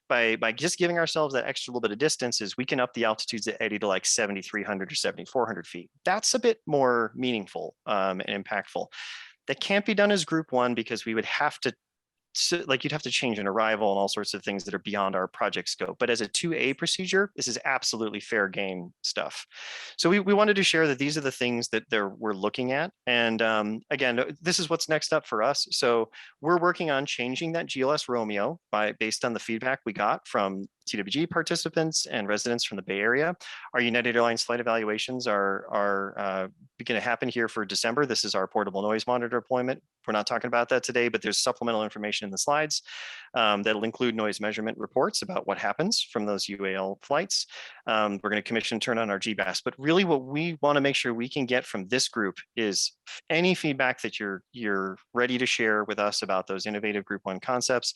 by just giving ourselves that extra little bit of distance is we can up the altitudes at Aedt to like 7,300 or 7,400 feet. That's a bit more meaningful and impactful. That can't be done as group one because we would have to, so like you'd have to change an arrival and all sorts of things that are beyond our project scope. But as a 2A procedure, this is absolutely fair game stuff. So we wanted to share that these are the things that we're looking at. And again, this is what's next up for us. So we're working on changing that GLS Romeo based on the feedback we got from TWG participants and residents from the Bay Area. Our United Airlines flight evaluations are going to happen here for December. This is our portable noise monitor deployment. We're not talking about that today, but there's supplemental information in the slides that'll include noise measurement reports about what happens from those UAL flights. We're going to commission turn on our Gbas, but really what we want to make sure we can get from this group is any feedback that you're ready to share with us about those innovative group one concepts.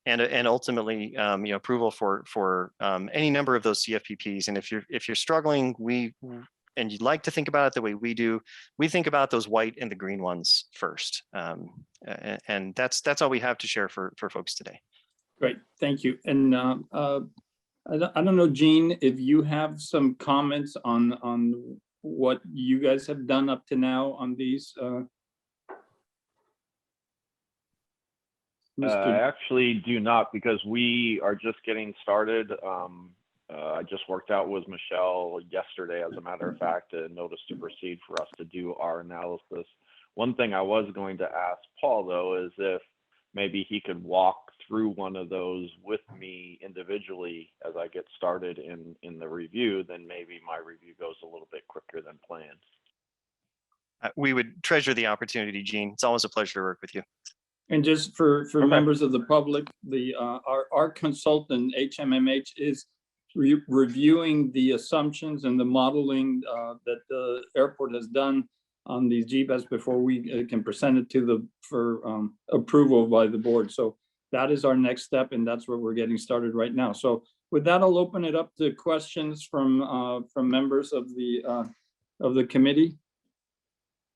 And ultimately, approval for any number of those CFPPs. And if you're struggling, and you'd like to think about it the way we do, we think about those white and the green ones first. And that's all we have to share for folks today. Great, thank you. And I don't know, Gene, if you have some comments on what you guys have done up to now on these. I actually do not, because we are just getting started. I just worked out with Michelle yesterday, as a matter of fact, a notice to proceed for us to do our analysis. One thing I was going to ask Paul, though, is if maybe he could walk through one of those with me individually as I get started in the review, then maybe my review goes a little bit quicker than planned. We would treasure the opportunity, Gene. It's always a pleasure to work with you. And just for members of the public, our consultant, HMMH, is reviewing the assumptions and the modeling that the airport has done on these Gbas before we can present it for approval by the board. So that is our next step, and that's where we're getting started right now. So with that, I'll open it up to questions from members of the committee.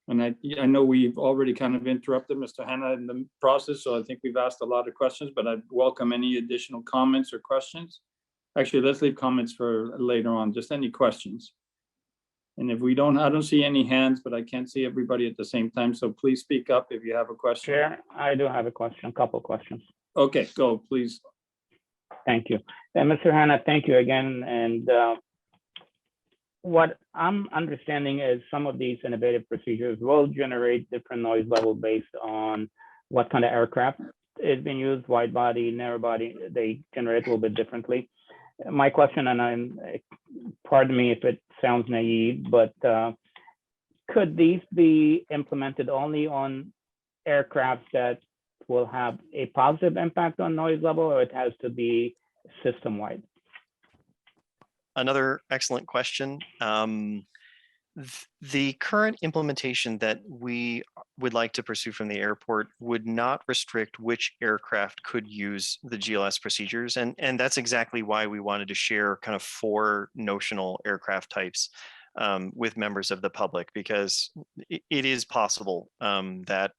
And I know we've already kind of interrupted Mr. Hanna in the process, so I think we've asked a lot of questions, but I'd welcome any additional comments or questions. Actually, let's leave comments for later on, just any questions. And if we don't, I don't see any hands, but I can't see everybody at the same time, so please speak up if you have a question. Chair, I do have a question, a couple of questions. Okay, go, please. Thank you. And Mr. Hanna, thank you again. And what I'm understanding is some of these innovative procedures will generate different noise level based on what kind of aircraft is being used, wide body, narrow body, they generate a little bit differently. My question, and pardon me if it sounds naive, but could these be implemented only on aircraft that will have a positive impact on noise level, or it has to be system-wide? Another excellent question. The current implementation that we would like to pursue from the airport would not restrict which aircraft could use the GLS procedures. And that's exactly why we wanted to share kind of 4 notional aircraft types with members of the public, because it is possible that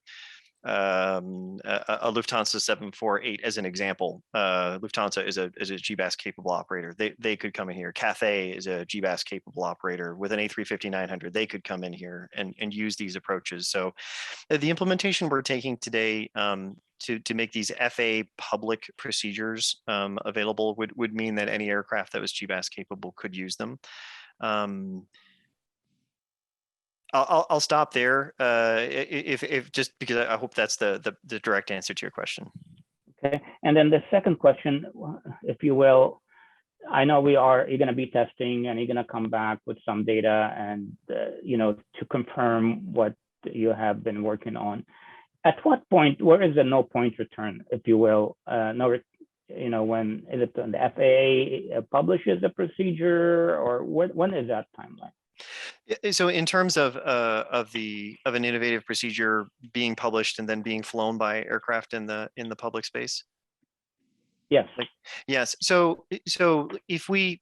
a Lufthansa 748, as an example, Lufthansa is a Gbas capable operator. They could come in here. Cathay is a Gbas capable operator with an A350-900. They could come in here and use these approaches. So the implementation we're taking today to make these FA public procedures available would mean that any aircraft that was Gbas capable could use them. I'll stop there if just because I hope that's the direct answer to your question. Okay, and then the second question, if you will, I know you're going to be testing and you're going to come back with some data and to confirm what you have been working on. At what point, where is the no point return, if you will? When is it when the FAA publishes the procedure, or when is that timeline? So in terms of an innovative procedure being published and then being flown by aircraft in the public space? Yes. Yes. So if we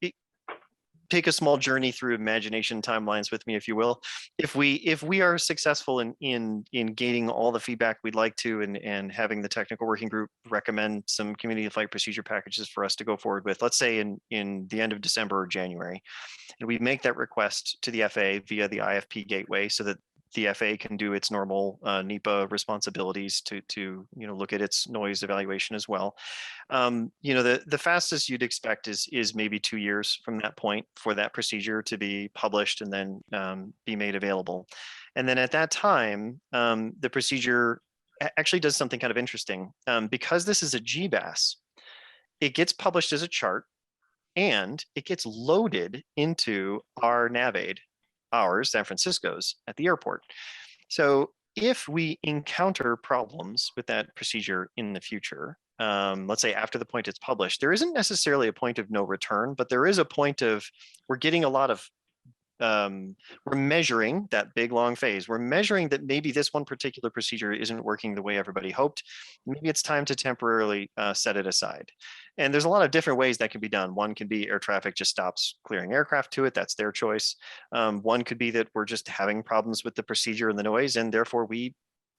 take a small journey through imagination timelines with me, if you will. If we are successful in gaining all the feedback we'd like to, and having the technical working group recommend some community of flight procedure packages for us to go forward with, let's say in the end of December or January, and we make that request to the FAA via the IFP gateway, so that the FAA can do its normal NEPA responsibilities to look at its noise evaluation as well. The fastest you'd expect is maybe 2 years from that point for that procedure to be published and then be made available. And then at that time, the procedure actually does something kind of interesting. Because this is a Gbas, it gets published as a chart and it gets loaded into our NavAid, ours, San Francisco's, at the airport. So if we encounter problems with that procedure in the future, let's say after the point it's published, there isn't necessarily a point of no return, but there is a point of, we're getting a lot of, we're measuring that big long phase. We're measuring that maybe this one particular procedure isn't working the way everybody hoped. Maybe it's time to temporarily set it aside. And there's a lot of different ways that can be done. One can be air traffic just stops clearing aircraft to it. That's their choice. One could be that we're just having problems with the procedure and the noise, and therefore we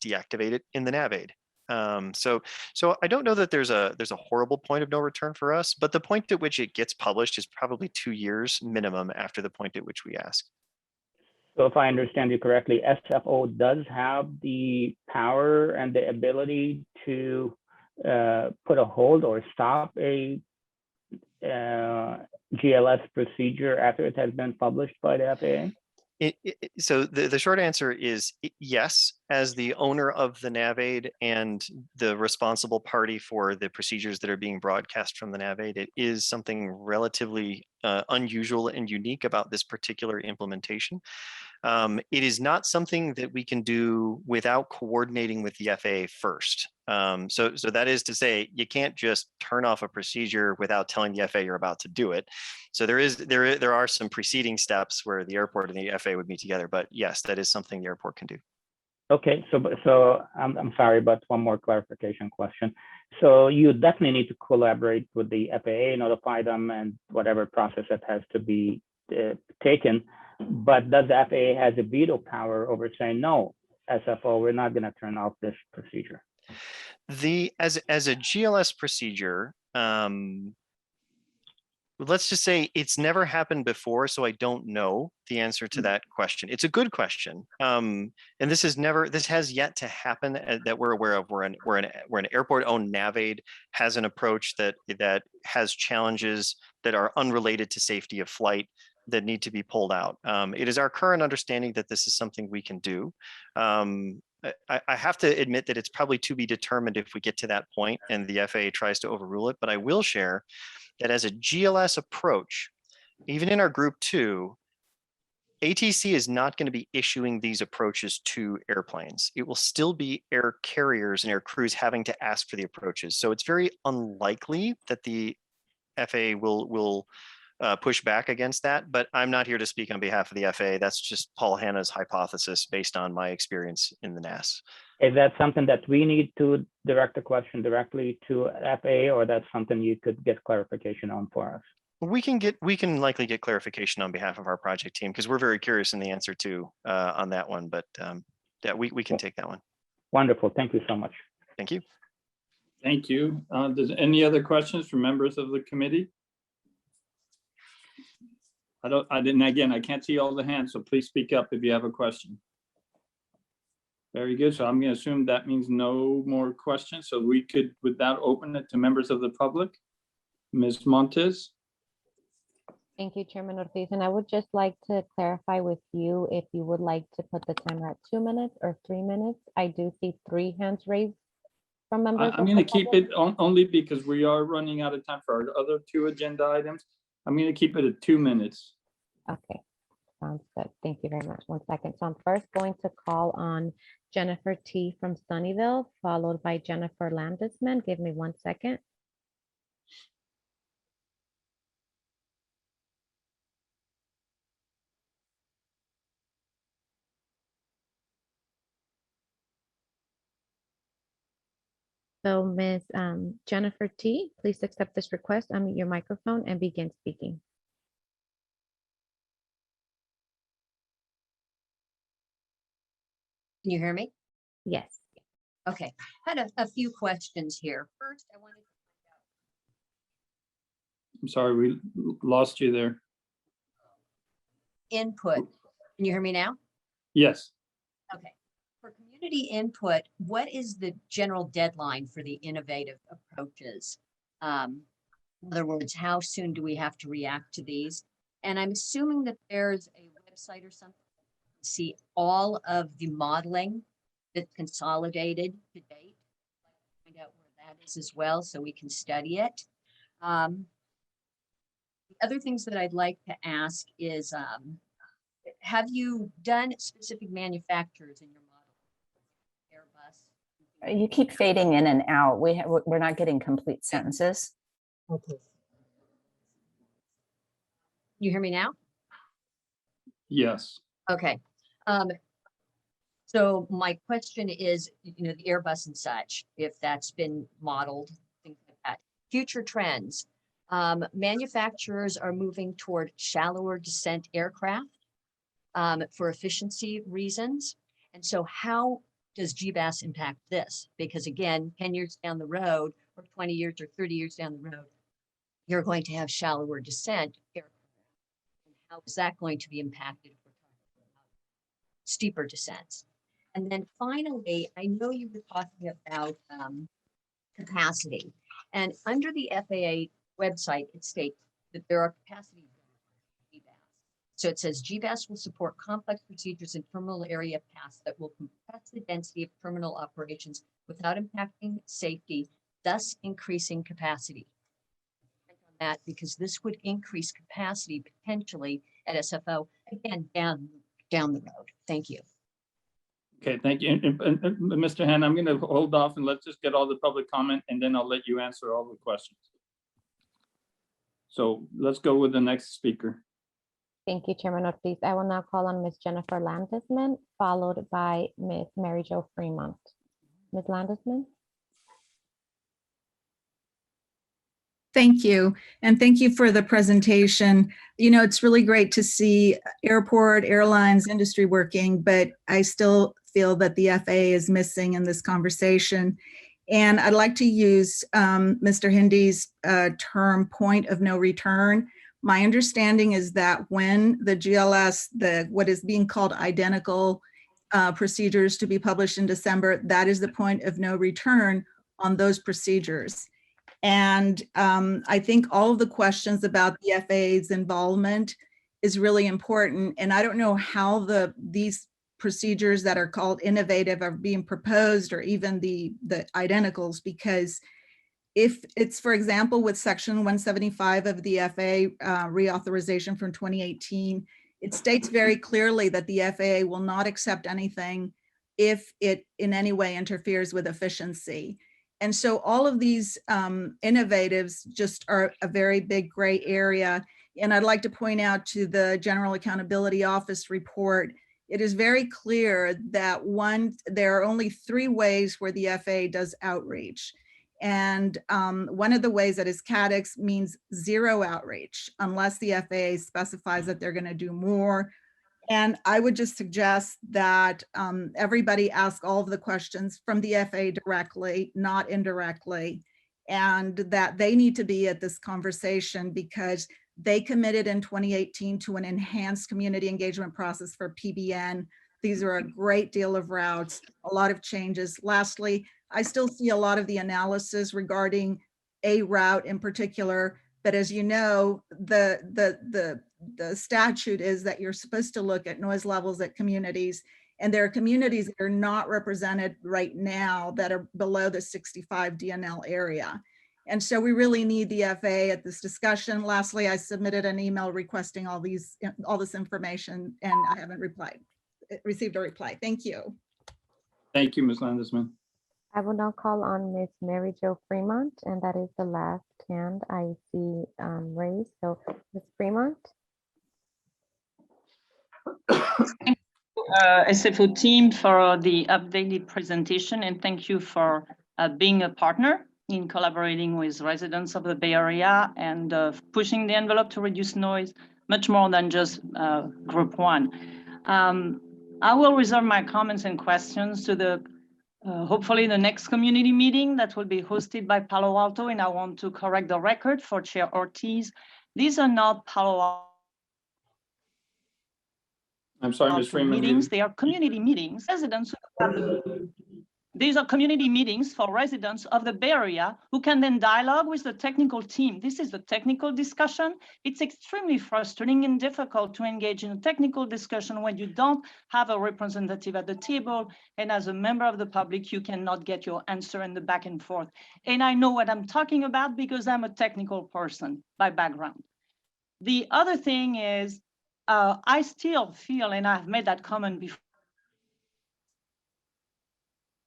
deactivate it in the NavAid. So I don't know that there's a horrible point of no return for us, but the point at which it gets published is probably 2 years minimum after the point at which we ask. So if I understand you correctly, SFO does have the power and the ability to put a hold or stop a GLS procedure after it has been published by the FAA? So the short answer is yes. As the owner of the NavAid and the responsible party for the procedures that are being broadcast from the NavAid, it is something relatively unusual and unique about this particular implementation. It is not something that we can do without coordinating with the FAA first. So that is to say, you can't just turn off a procedure without telling the FAA you're about to do it. So there are some preceding steps where the airport and the FAA would meet together. But yes, that is something the airport can do. Okay, so I'm sorry, but one more clarification question. So you definitely need to collaborate with the FAA, notify them, and whatever process that has to be taken. But does the FAA has a veto power over saying, no, SFO, we're not going to turn off this procedure? As a GLS procedure, let's just say it's never happened before, so I don't know the answer to that question. It's a good question, and this has yet to happen that we're aware of. Where an airport-owned NavAid has an approach that has challenges that are unrelated to safety of flight that need to be pulled out. It is our current understanding that this is something we can do. I have to admit that it's probably to be determined if we get to that point and the FAA tries to overrule it, but I will share that as a GLS approach, even in our group 2, ATC is not going to be issuing these approaches to airplanes. It will still be air carriers and air crews having to ask for the approaches. So it's very unlikely that the FAA will push back against that, but I'm not here to speak on behalf of the FAA. That's just Paul Hanna's hypothesis based on my experience in the NAS. Is that something that we need to direct the question directly to FAA, or that's something you could get clarification on for us? We can likely get clarification on behalf of our project team because we're very curious in the answer to on that one, but yeah, we can take that one. Wonderful. Thank you so much. Thank you. Thank you. Does any other questions from members of the committee? Again, I can't see all the hands, so please speak up if you have a question. Very good. So I'm going to assume that means no more questions. So we could, with that, open it to members of the public. Ms. Montes. Thank you, Chairman Ortiz. And I would just like to clarify with you if you would like to put the timer at 2 minutes or 3 minutes. I do see 3 hands raised from members. I'm going to keep it only because we are running out of time for our other 2 agenda items. I'm going to keep it at 2 minutes. Okay, sounds good. Thank you very much. 1 second. So I'm first going to call on Jennifer T. from Sunnyvale, followed by Jennifer Landesman. Give me 1 second. So Ms. Jennifer T., please accept this request, unmute your microphone and begin speaking. Can you hear me? Yes. Okay, had a few questions here. First, I wanted to I'm sorry, we lost you there. input. Can you hear me now? Yes. Okay. For community input, what is the general deadline for the innovative approaches? In other words, how soon do we have to react to these? And I'm assuming that there's a website or something to see all of the modeling that's consolidated to date. Find out where that is as well, so we can study it. The other things that I'd like to ask is, have you done specific manufacturers in your model? Airbus? You keep fading in and out. We're not getting complete sentences. Okay. You hear me now? Yes. Okay. So my question is, the Airbus and such, if that's been modeled, things like that. Future trends. Manufacturers are moving toward shallower descent aircraft for efficiency reasons. And so how does Gbas impact this? Because again, 10 years down the road, or 20 years or 30 years down the road, you're going to have shallower descent aircraft. And how is that going to be impacted if we're talking about steeper descents? And then finally, I know you were talking about capacity. And under the FAA website, it states that there are capacity Gbas. So it says Gbas will support complex procedures in terminal area paths that will compress the density of terminal operations without impacting safety, thus increasing capacity. On that, because this would increase capacity potentially at SFO, again, down the road. Thank you. Okay, thank you. And Mr. Han, I'm going to hold off and let's just get all the public comment and then I'll let you answer all the questions. So let's go with the next speaker. Thank you, Chairman Ortiz. I will now call on Ms. Jennifer Landesman, followed by Ms. Mary Jo Fremont. Ms. Landesman? Thank you. And thank you for the presentation. It's really great to see airport, airlines, industry working, but I still feel that the FAA is missing in this conversation. And I'd like to use Mr. Hindy's term point of no return. My understanding is that when the GLS, what is being called identical procedures to be published in December, that is the point of no return on those procedures. And I think all of the questions about the FAA's involvement is really important. And I don't know how these procedures that are called innovative are being proposed, or even the identicals, because if it's, for example, with Section 175 of the FAA reauthorization from 2018, it states very clearly that the FAA will not accept anything if it in any way interferes with efficiency. And so all of these innovatives just are a very big gray area. And I'd like to point out to the General Accountability Office report, it is very clear that there are only 3 ways where the FAA does outreach. And one of the ways that is CADX means zero outreach, unless the FAA specifies that they're going to do more. And I would just suggest that everybody ask all of the questions from the FAA directly, not indirectly, and that they need to be at this conversation because they committed in 2018 to an enhanced community engagement process for PBN. These are a great deal of routes, a lot of changes. Lastly, I still see a lot of the analysis regarding a route in particular, but as you know, the statute is that you're supposed to look at noise levels at communities, and there are communities that are not represented right now that are below the 65 DNL area. And so we really need the FAA at this discussion. Lastly, I submitted an email requesting all this information, and I haven't received a reply. Thank you. Thank you, Ms. Landesman. I will now call on Ms. Mary Jo Fremont, and that is the last hand I see raised. So Ms. Fremont. SFO team for the updated presentation, and thank you for being a partner in collaborating with residents of the Bay Area and pushing the envelope to reduce noise much more than just group 1. I will reserve my comments and questions to the hopefully the next community meeting that will be hosted by Palo Alto. And I want to correct the record for Chair Ortiz. These are not Palo I'm sorry, Ms. Alto Freeman. meetings. They are community meetings. These are community meetings for residents of the Bay Area who can then dialogue with the technical team. This is the technical discussion. It's extremely frustrating and difficult to engage in a technical discussion when you don't have a representative at the table. And as a member of the public, you cannot get your answer in the back and forth. And I know what I'm talking about because I'm a technical person by background. The other thing is, I still feel, and I've made that comment before,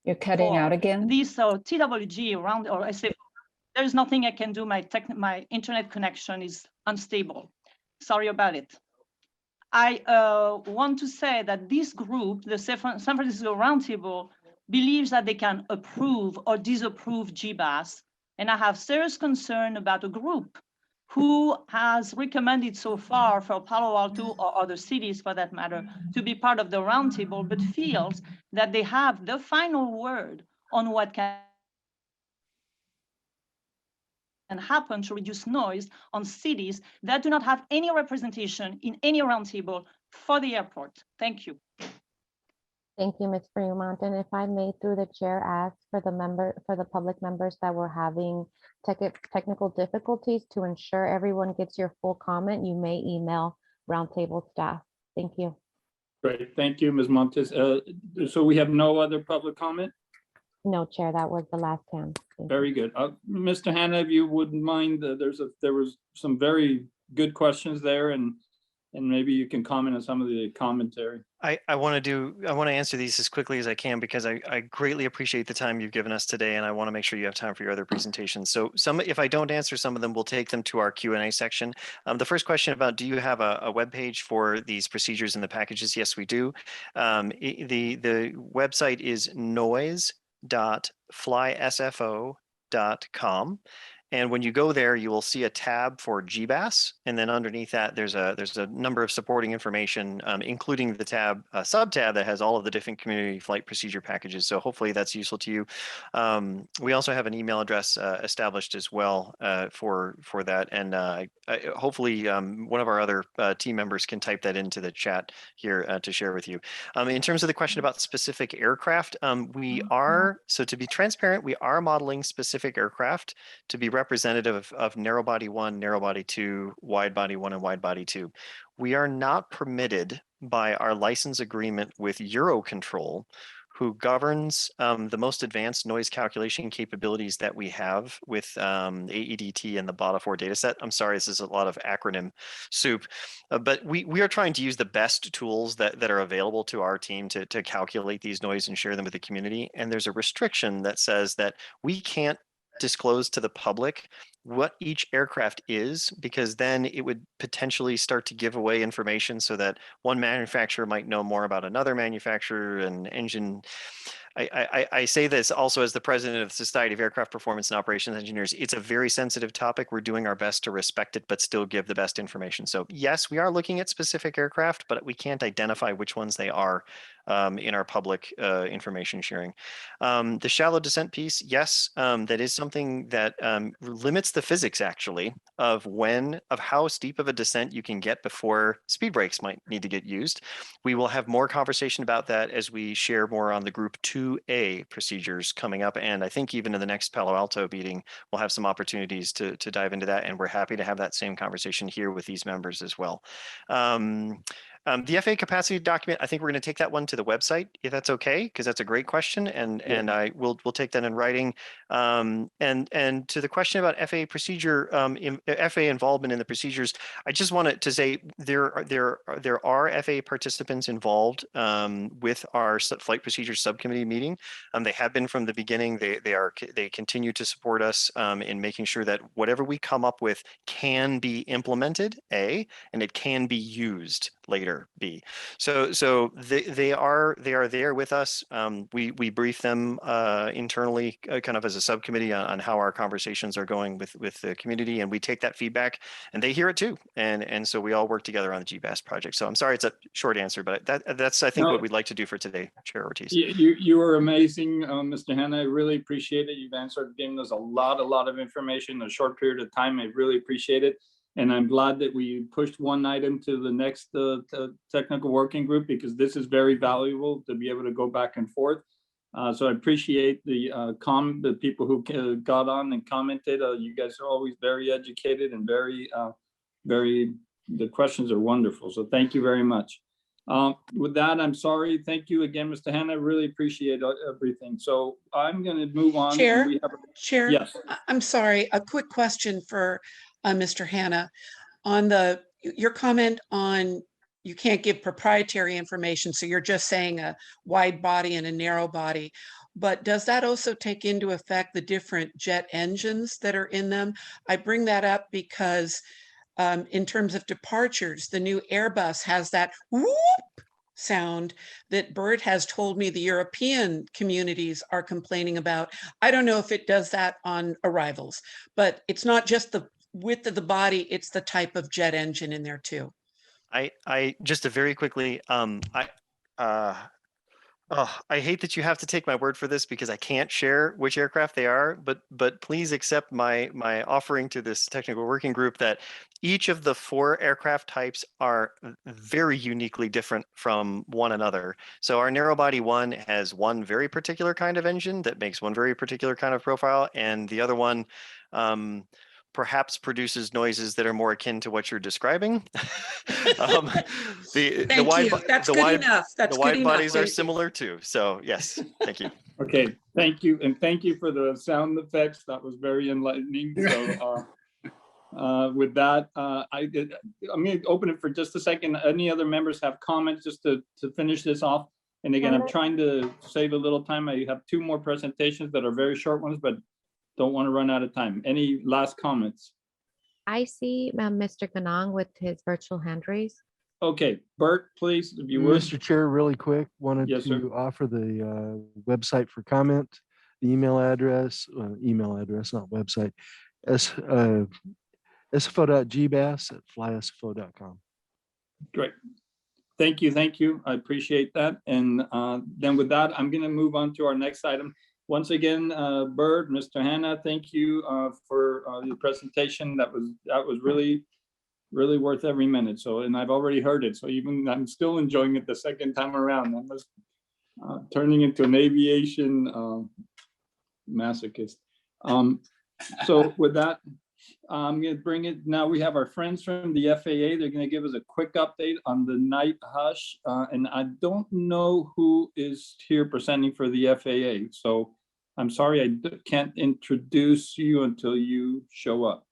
You're cutting out again. These TWG around or SFO, there's nothing I can do. My internet connection is unstable. Sorry about it. I want to say that this group, the San Francisco Roundtable, believes that they can approve or disapprove Gbas, and I have serious concern about a group who has recommended so far for Palo Alto or other cities for that matter to be part of the roundtable, but feels that they have the final word on what can happen to reduce noise on cities that do not have any representation in any roundtable for the airport. Thank you. Thank you, Ms. Fremont. And if I may, through the chair, ask for the public members that were having technical difficulties to ensure everyone gets your full comment, you may email roundtable staff. Thank you. Great, thank you, Ms. Montes. So we have no other public comment? No, Chair, that was the last hand. Thank you. Very good. Mr. Hanna, if you wouldn't mind, there was some very good questions there, and maybe you can comment on some of the commentary. I want to answer these as quickly as I can because I greatly appreciate the time you've given us today, and I want to make sure you have time for your other presentations. So if I don't answer some of them, we'll take them to our Q&A section. The first question about, do you have a web page for these procedures and the packages? Yes, we do. The website is noise.flysfo.com. And when you go there, you will see a tab for Gbas, and then underneath that, there's a number of supporting information, including the tab sub-tab that has all of the different community flight procedure packages. So hopefully that's useful to you. We also have an email address established as well for that, and hopefully one of our other team members can type that into the chat here to share with you. In terms of the question about specific aircraft, so to be transparent, we are modeling specific aircraft to be representative of narrow body 1, narrow body 2, wide body 1, and wide body 2. We are not permitted by our license agreement with Eurocontrol, who governs the most advanced noise calculation capabilities that we have with AEDT and the BOTA4 dataset. I'm sorry, this is a lot of acronym soup, but we are trying to use the best tools that are available to our team to calculate these noise and share them with the community. And there's a restriction that says that we can't disclose to the public what each aircraft is, because then it would potentially start to give away information so that one manufacturer might know more about another manufacturer and engine. I say this also as the president of the Society of Aircraft Performance and Operations Engineers. It's a very sensitive topic. We're doing our best to respect it, but still give the best information. So yes, we are looking at specific aircraft, but we can't identify which ones they are in our public information sharing. The shallow descent piece, yes, that is something that limits the physics actually of how steep of a descent you can get before speed brakes might need to get used. We will have more conversation about that as we share more on the group 2A procedures coming up. And I think even in the next Palo Alto meeting, we'll have some opportunities to dive into that. And we're happy to have that same conversation here with these members as well. The FAA capacity document, I think we're going to take that one to the website, if that's okay, because that's a great question, and we'll take that in writing. And to the question about FAA procedure, FAA involvement in the procedures, I just wanted to say there are FAA participants involved with our flight procedures subcommittee meeting. They have been from the beginning. They continue to support us in making sure that whatever we come up with can be implemented, and it can be used. later be. So they are there with us. We brief them internally, kind of as a subcommittee on how our conversations are going with the community, and we take that feedback and they hear it too. And so we all work together on the Gbas project. So I'm sorry it's a short answer, but that's I think No. what we'd like to do for today, Chair Ortiz. You were amazing, Mr. Hanna. I really appreciate it. You've answered, giving us a lot of information in a short period of time. I really appreciate it. And I'm glad that we pushed one item to the next technical working group, because this is very valuable to be able to go back and forth. So I appreciate the people who got on and commented. You guys are always very educated and very, the questions are wonderful. So thank you very much. With that, I'm sorry. Thank you again, Mr. Hanna. I really appreciate everything. So I'm going to move on. Chair, Chair, Yes. I'm sorry, a quick question for Mr. Hanna. On your comment on you can't give proprietary information, so you're just saying a wide body and a narrow body, but does that also take into effect the different jet engines that are in them? I bring that up because in terms of departures, the new Airbus has that whoop sound that Bert has told me the European communities are complaining about. I don't know if it does that on arrivals, but it's not just the width of the body, it's the type of jet engine in there too. I just to very quickly, I hate that you have to take my word for this because I can't share which aircraft they are, but please accept my offering to this technical working group that each of the 4 aircraft types are very uniquely different from one another. So our narrow body one has one very particular kind of engine that makes one very particular kind of profile, and the other one perhaps produces noises that are more akin to what you're describing. The wide bodies are similar too. So yes, thank you. Okay, thank you. And thank you for the sound effects. That was very enlightening. So with that, I'm going to open it for just a second. Any other members have comments just to finish this off? And again, I'm trying to save a little time. I have 2 more presentations that are very short ones, but don't want to run out of time. Any last comments? I see Mr. Ganong with his virtual hand raise. Okay, Bert, please, if you would. Mr. Chair, really quick, wanted Yes, sir. to offer the website for comment, the email address, not website, sfo.gbas@flysfo.com. Great. Thank you. Thank you. I appreciate that. And then with that, I'm going to move on to our next item. Once again, Bert, Mr. Hanna, thank you for your presentation. That was really worth every minute. So, and I've already heard it. So even I'm still enjoying it the second time around. That was turning into an aviation masochist. So with that, I'm going to bring it. Now we have our friends from the FAA. They're going to give us a quick update on the night hush. And I don't know who is here presenting for the FAA. So I'm sorry, I can't introduce you until you show up.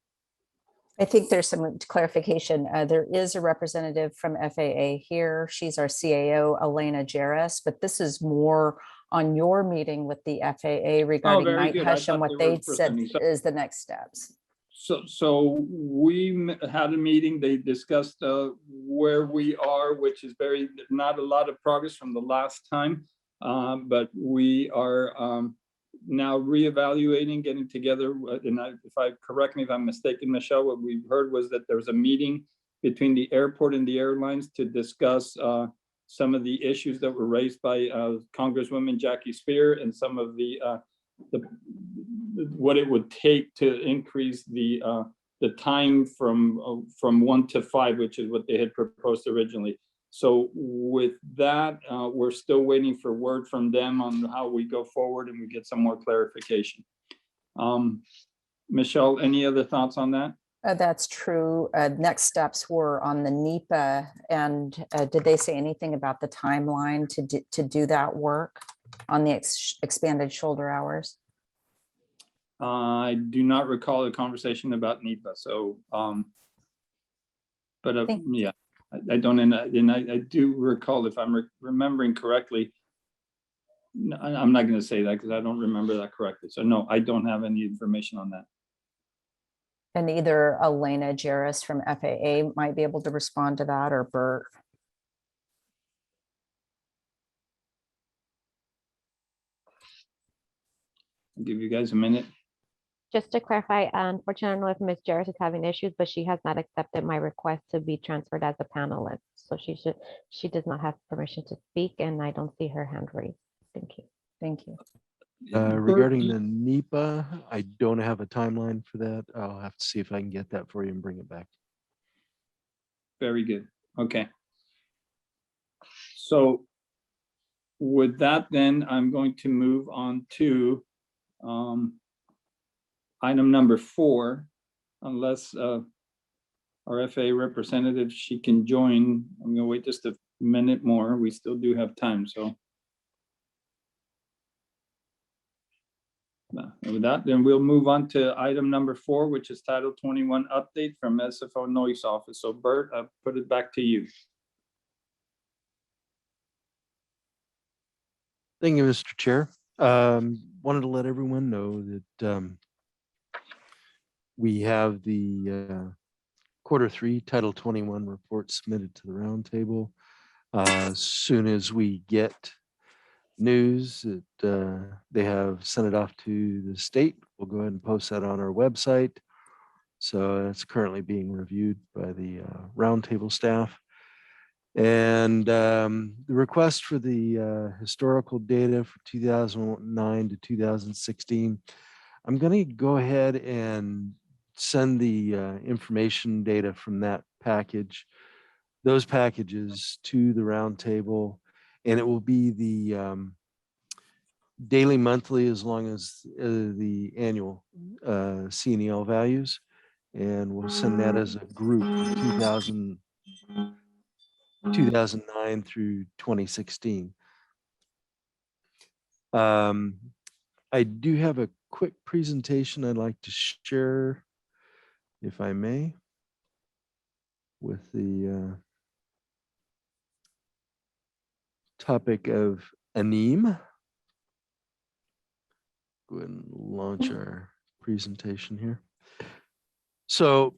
I think there's some clarification. There is a representative from FAA here. She's our CAO, Elena Jarris, but this is more on your meeting with the FAA regarding night hush and what they said is the next steps. So we had a meeting. They discussed where we are, which is not a lot of progress from the last time, but we are now reevaluating, getting together. And correct me if I'm mistaken, Michelle, what we heard was that there was a meeting between the airport and the airlines to discuss some of the issues that were raised by Congresswoman Jackie Spear and some of what it would take to increase the time from 1 to 5, which is what they had proposed originally. So with that, we're still waiting for word from them on how we go forward and we get some more clarification. Michelle, any other thoughts on that? That's true. Next steps were on the NEPA, and did they say anything about the timeline to do that work on the expanded shoulder hours? I do not recall a conversation about NEPA. So, but yeah, I don't, and I do recall, if I'm remembering correctly. I'm not going to say that because I don't remember that correctly. So no, I don't have any information on that. And either Elena Jarris from FAA might be able to respond to that, or Bert. Give you guys a minute. Just to clarify, unfortunately, I don't know if Ms. Jarrett is having issues, but she has not accepted my request to be transferred as a panelist. So she does not have permission to speak, and I don't see her hand raised. Thank you. Thank you. Regarding the NEPA, I don't have a timeline for that. I'll have to see if I can get that for you and bring it back. Very good. Okay. So with that, then I'm going to move on to item number 4, unless our FAA representative, she can join. I'm gonna wait just a minute more. We still do have time, so. With that, then we'll move on to item number 4, which is Title 21 update from SFO Noise Office. So Bert, I'll put it back to you. Thank you, Mr. Chair. Wanted to let everyone know that we have the Q3 Title 21 report submitted to the roundtable. As soon as we get news that they have sent it off to the state, we'll go ahead and post that on our website. So it's currently being reviewed by the roundtable staff. And the request for the historical data for 2009 to 2016, I'm going to go ahead and send the information data from that package, those packages to the roundtable, and it will be the daily, monthly, as long as the annual CNEL values, and we'll send that as a group for 2009 through 2016. I do have a quick presentation I'd like to share, if I may, with the topic of ANEEM. Go ahead and launch our presentation here. So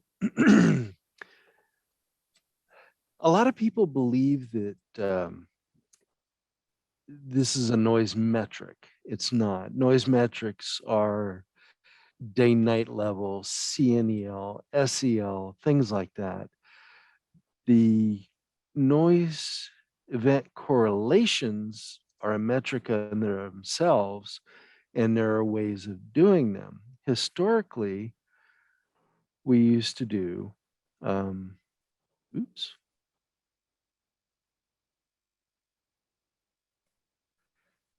a lot of people believe that this is a noise metric. It's not. Noise metrics are day-night level, CNEL, SEL, things like that. The noise event correlations are a metric in themselves, and there are ways of doing them. Historically, we used to do,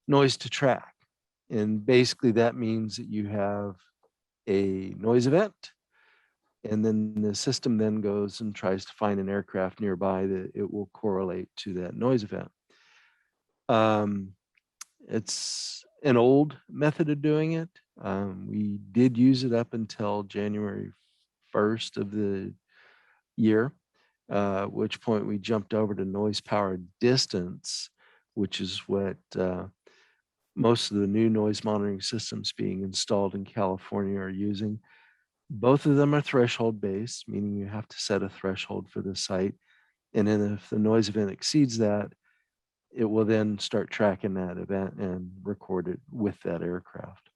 noise to track. And basically that means that you have a noise event, and then the system then goes and tries to find an aircraft nearby that it will correlate to that noise event. It's an old method of doing it. We did use it up until January 1st of the year, at which point we jumped over to noise powered distance, which is what most of the new noise monitoring systems being installed in California are using. Both of them are threshold based, meaning you have to set a threshold for the site. And then if the noise event exceeds that, it will then start tracking that event and record it with that aircraft.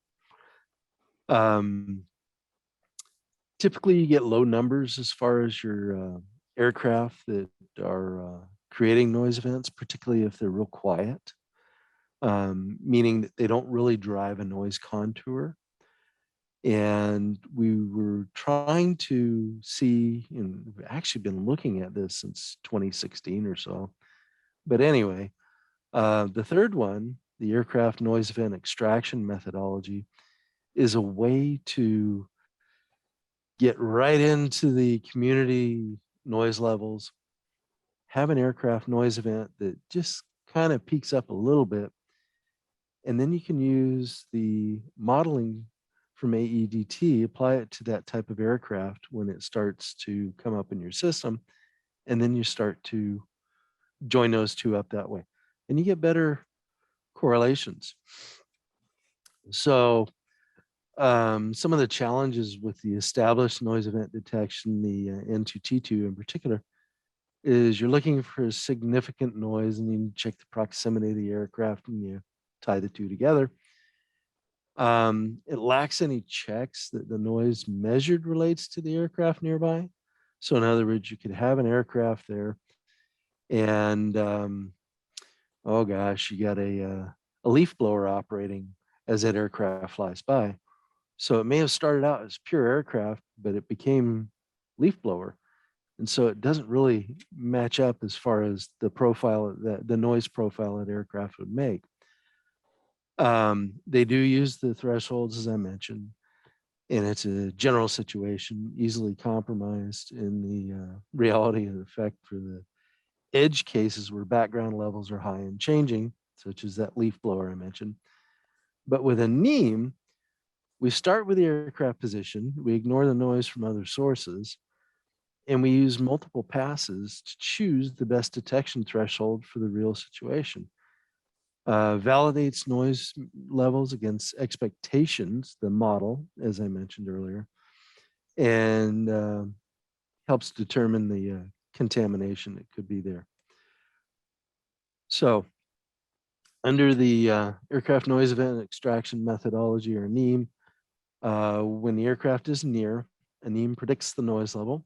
Typically you get low numbers as far as your aircraft that are creating noise events, particularly if they're real quiet, meaning that they don't really drive a noise contour. And we were trying to see, and we've actually been looking at this since 2016 or so. But anyway, the third one, the aircraft noise event extraction methodology, is a way to get right into the community noise levels, have an aircraft noise event that just kind of peaks up a little bit. And then you can use the modeling from AEDT, apply it to that type of aircraft when it starts to come up in your system. And then you start to join those two up that way. And you get better correlations. So some of the challenges with the established noise event detection, the N2T2 in particular, is you're looking for significant noise and you check the proximity of the aircraft and you tie the two together. It lacks any checks that the noise measured relates to the aircraft nearby. So in other words, you could have an aircraft there and oh gosh, you got a leaf blower operating as that aircraft flies by. So it may have started out as pure aircraft, but it became leaf blower. And so it doesn't really match up as far as the profile, the noise profile that aircraft would make. They do use the thresholds, as I mentioned, and it's a general situation, easily compromised in the reality of the effect for the edge cases where background levels are high and changing, such as that leaf blower I mentioned. But with a NEAM, we start with the aircraft position, we ignore the noise from other sources, and we use multiple passes to choose the best detection threshold for the real situation. Validates noise levels against expectations, the model, as I mentioned earlier, and helps determine the contamination that could be there. So under the aircraft noise event extraction methodology, or NEAM, when the aircraft is near, a NEAM predicts the noise level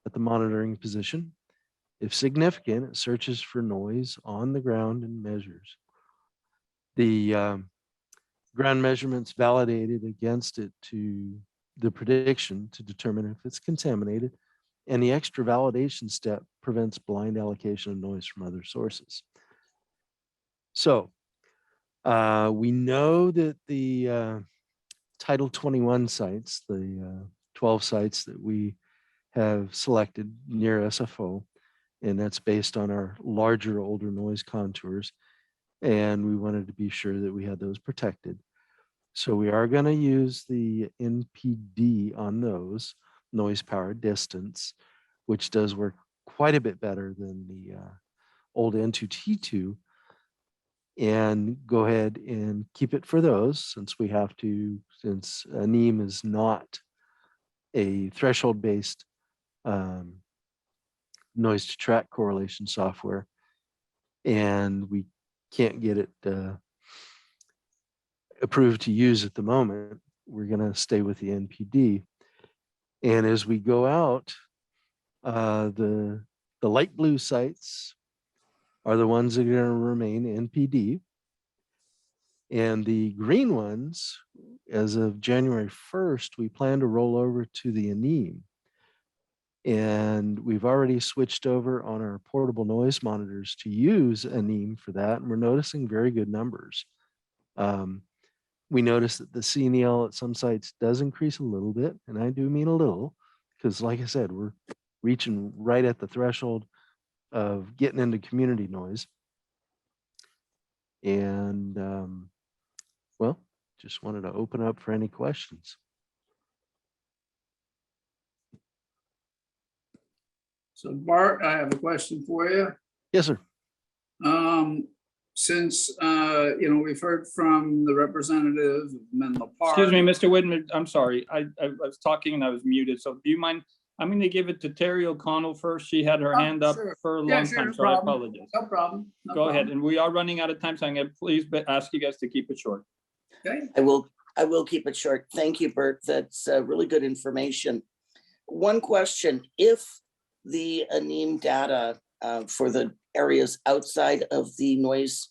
at the monitoring position. If significant, it searches for noise on the ground and measures. The ground measurements validated against it to the prediction to determine if it's contaminated, and the extra validation step prevents blind allocation of noise from other sources. So we know that the Title 21 sites, the 12 sites that we have selected near SFO, and that's based on our larger, older noise contours. And we wanted to be sure that we had those protected. So we are going to use the NPD on those, noise power distance, which does work quite a bit better than the old N2T2, and go ahead and keep it for those, since we have to, since NEAM is not a threshold based noise to track correlation software, and we can't get it approved to use at the moment. We're going to stay with the NPD. And as we go out, the light blue sites are the ones that are going to remain NPD. And the green ones, as of January 1st, we plan to roll over to the NEAM. And we've already switched over on our portable noise monitors to use a NEAM for that. And we're noticing very good numbers. We notice that the CNEL at some sites does increase a little bit, and I do mean a little, because like I said, we're reaching right at the threshold of getting into community noise. And well, just wanted to open up for any questions. So Bart, I have a question for you. Yes, sir. Since, we've heard from the representative of Menlo Park. Excuse me, Mr. Whitman, I'm sorry. I was talking and I was muted. So do you mind? I'm going to give it to Terry O'Connell first. She had her hand up Sure. for a Yeah, long sure, time, no so I problem. apologize. No problem. Go ahead. And we are running out of time, so I'm going to please ask you guys to keep it short. Okay. I will keep it short. Thank you, Bert. That's really good information. One question: if the NEAM data for the areas outside of the noise,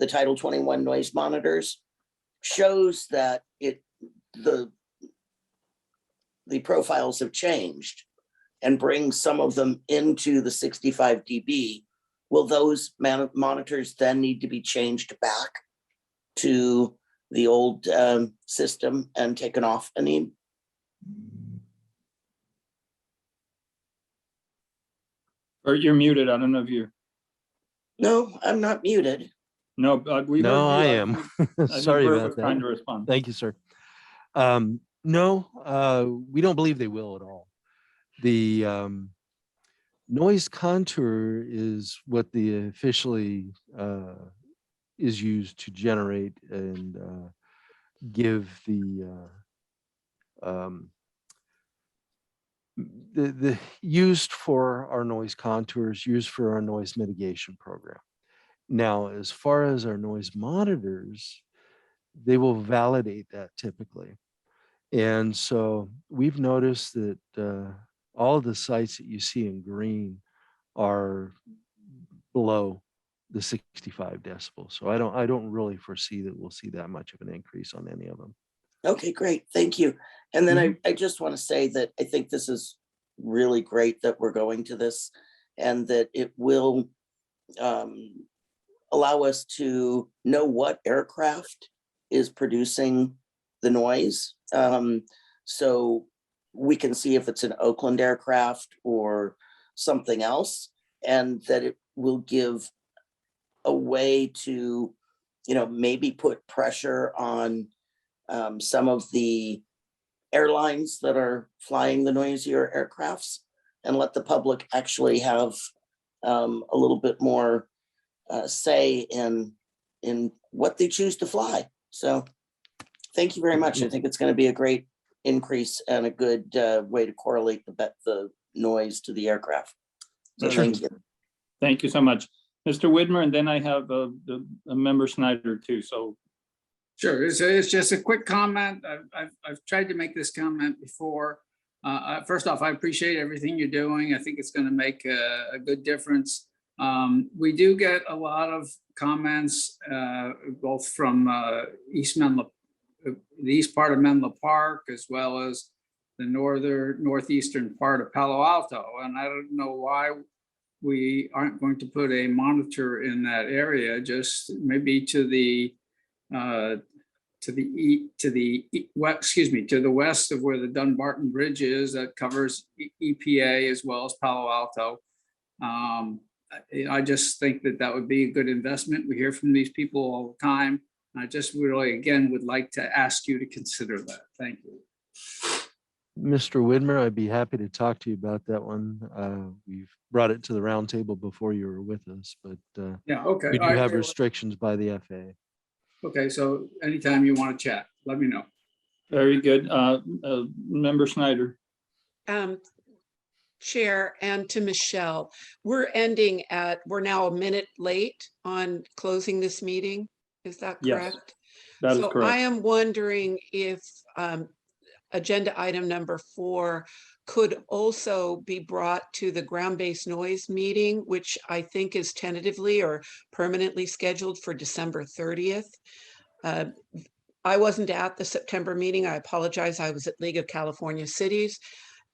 the Title 21 noise monitors, shows that the profiles have changed and bring some of them into the 65 dB, will those monitors then need to be changed back to the old system and taken off a NEAM? Or you're muted. I don't know if you're. No, I'm not muted. No, we. No, I am. Sorry Bert about was that. trying to respond. Thank you, sir. No, we don't believe they will at all. The noise contour is what the officially is used to generate and give the used for our noise contours, used for our noise mitigation program. Now, as far as our noise monitors, they will validate that typically. And so we've noticed that all of the sites that you see in green are below the 65 decibels. So I don't really foresee that we'll see that much of an increase on any of them. Okay, great. Thank you. And then I just want to say that I think this is really great that we're going to this, and that it will allow us to know what aircraft is producing the noise. So we can see if it's an Oakland aircraft or something else, and that it will give a way to, maybe put pressure on some of the airlines that are flying the noisier aircrafts, and let the public actually have a little bit more say in what they choose to fly. So thank you very much. I think it's going to be a great increase and a good way to correlate the noise to the aircraft. So thank you. Thank you so much. Mr. Widmer, and then I have a member Snyder too. So Sure, it's just a quick comment. I've tried to make this comment before. First off, I appreciate everything you're doing. I think it's going to make a good difference. We do get a lot of comments, both from the east part of Menlo Park, as well as the northeastern part of Palo Alto. And I don't know why we aren't going to put a monitor in that area, just maybe to the west of where the Dunbarton Bridge is, that covers EPA as well as Palo Alto. I just think that would be a good investment. We hear from these people all the time. I just really, again, would like to ask you to consider that. Thank you. Mr. Widmer, I'd be happy to talk to you about that one. We've brought it to the roundtable before you were with us, but yeah, okay. we do have restrictions by the FAA. Okay, so anytime you want to chat, let me know. very good. Member Snyder. Chair, and to Michelle, we're now a minute late on closing this meeting. Is that correct? Yes, that is correct. I am wondering if agenda item number 4 could also be brought to the ground-based noise meeting, which I think is tentatively or permanently scheduled for December 30th. I wasn't at the September meeting. I apologize. I was at League of California Cities,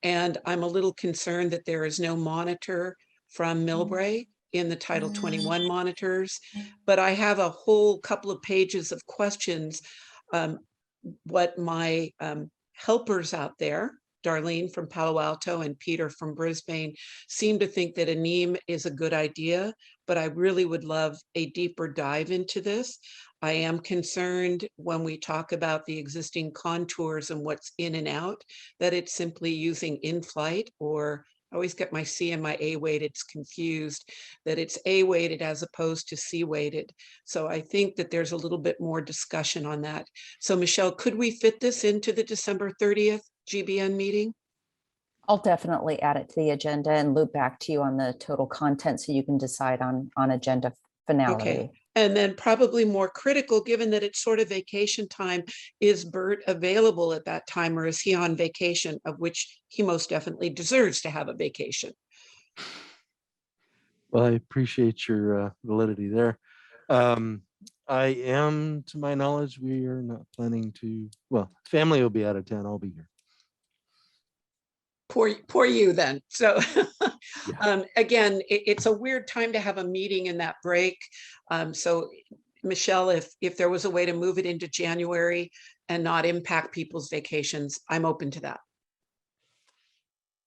and I'm a little concerned that there is no monitor from Millbrae in the Title 21 monitors, but I have a whole couple of pages of questions. What my helpers out there, Darlene from Palo Alto and Peter from Brisbane, seem to think that a NEAM is a good idea, but I really would love a deeper dive into this. I am concerned when we talk about the existing contours and what's in and out, that it's simply using in-flight, or I always get my C and my A weighted confused, that it's A weighted as opposed to C weighted. So I think that there's a little bit more discussion on that. So Michelle, could we fit this into the December 30th GBN meeting? I'll definitely add it to the agenda and loop back to you on the total content so you can decide on agenda finality. Okay. And then probably more critical, given that it's sort of vacation time, is Bert available at that time, or is he on vacation, of which he most definitely deserves to have a vacation? Well, I appreciate your validity there. I am, to my knowledge, we are not planning to, well, family will be out of town. I'll be here. Poor you then. So Yeah. again, it's a weird time to have a meeting in that break. So Michelle, if there was a way to move it into January and not impact people's vacations, I'm open to that.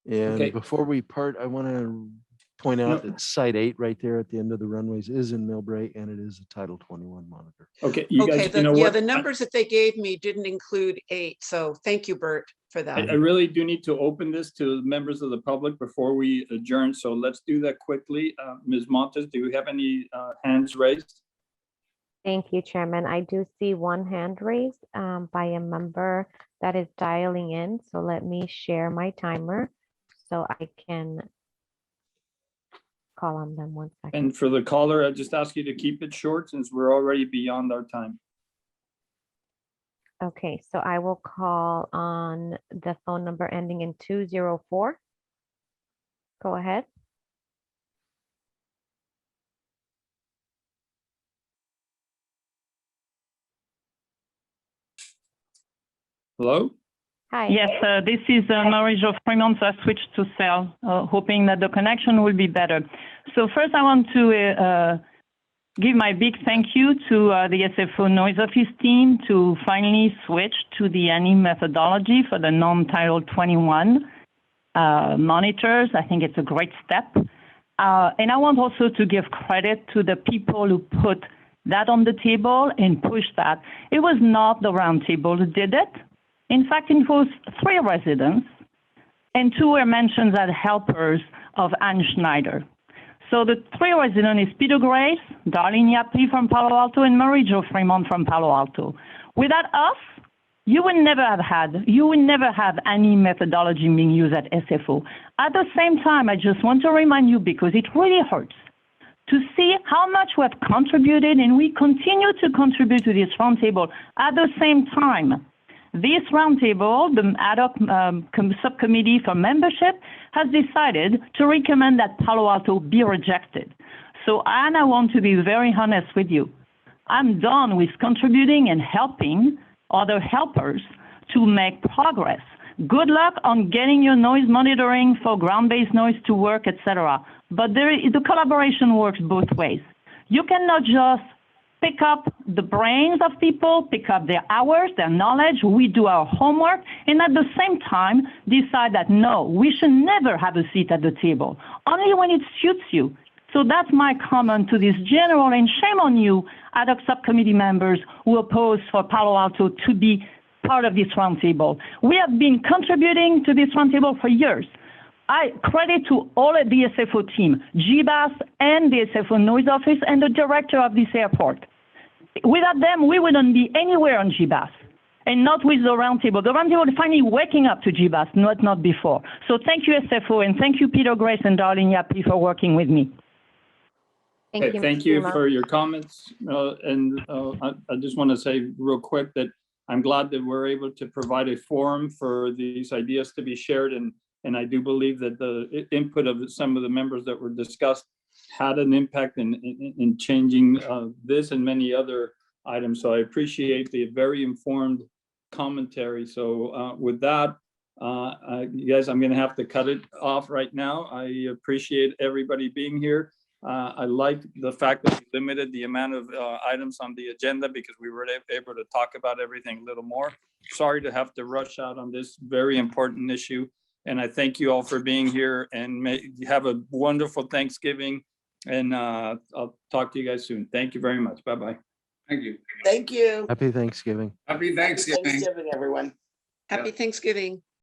And Okay. before we part, I want to point out that Site 8 right there at the end of the runways is in Millbrae, and it is a Title 21 monitor. Okay, you guys, you know yeah, what? the numbers that they gave me didn't include 8. So thank you, Bert, for that. I really do need to open this to members of the public before we adjourn. So let's do that quickly. Ms. Montes, do you have any hands raised? Thank you, Chairman. I do see one hand raised by a member that is dialing in. So let me share my timer so I can call on them 1 second. And for the caller, I just ask you to keep it short since we're already beyond our time. Okay, so I will call on the phone number ending in 204. Go ahead. Hello? Hi. Yes, this is Marie-Jo Fremont. So I switched to cell, hoping that the connection will be better. So first I want to give my big thank you to the SFO Noise Office team to finally switch to the ANIM methodology for the non-Title 21 monitors. I think it's a great step. And I want also to give credit to the people who put that on the table and pushed that. It was not the Roundtable who did it. In fact, it was 3 residents, and 2 were mentioned as helpers of Anne Schneider. So the 3 residents is Peter Grace, Darlene Yappi from Palo Alto, and Marie-Jo Fremont from Palo Alto. Without us, you would never have any methodology being used at SFO. At the same time, I just want to remind you, because it really hurts, to see how much we have contributed, and we continue to contribute to this roundtable. At the same time, this roundtable, the ad hoc subcommittee for membership, has decided to recommend that Palo Alto be rejected. So, Anne, I want to be very honest with you. I'm done with contributing and helping other helpers to make progress. Good luck on getting your noise monitoring for ground-based noise to work, etc. But the collaboration works both ways. You cannot just pick up the brains of people, pick up their hours, their knowledge, we do our homework, and at the same time decide that no, we should never have a seat at the table, only when it suits you. So that's my comment to this general, and shame on you, ad hoc subcommittee members who oppose for Palo Alto to be part of this roundtable. We have been contributing to this roundtable for years. I credit to all of the SFO team, Gbas and the SFO Noise Office and the director of this airport. Without them, we wouldn't be anywhere on Gbas, and not with the roundtable. The roundtable is finally waking up to Gbas, not before. So thank you, SFO, and thank you, Peter Grace and Darlene Yappi, for working with me. Thank you. Thank Ms. you Fremont. for your comments. I just want to say real quick that I'm glad that we're able to provide a forum for these ideas to be shared. And I do believe that the input of some of the members that were discussed had an impact in changing this and many other items. So I appreciate the very informed commentary. So with that, you guys, I'm going to have to cut it off right now. I appreciate everybody being here. I like the fact that we limited the amount of items on the agenda because we were able to talk about everything a little more. Sorry to have to rush out on this very important issue. And I thank you all for being here, and have a wonderful Thanksgiving. And I'll talk to you guys soon. Thank you very much. Bye-bye. Thank you. Thank you. Happy Thanksgiving. Happy Happy Thanksgiving. Thanksgiving, everyone. Happy Thanksgiving.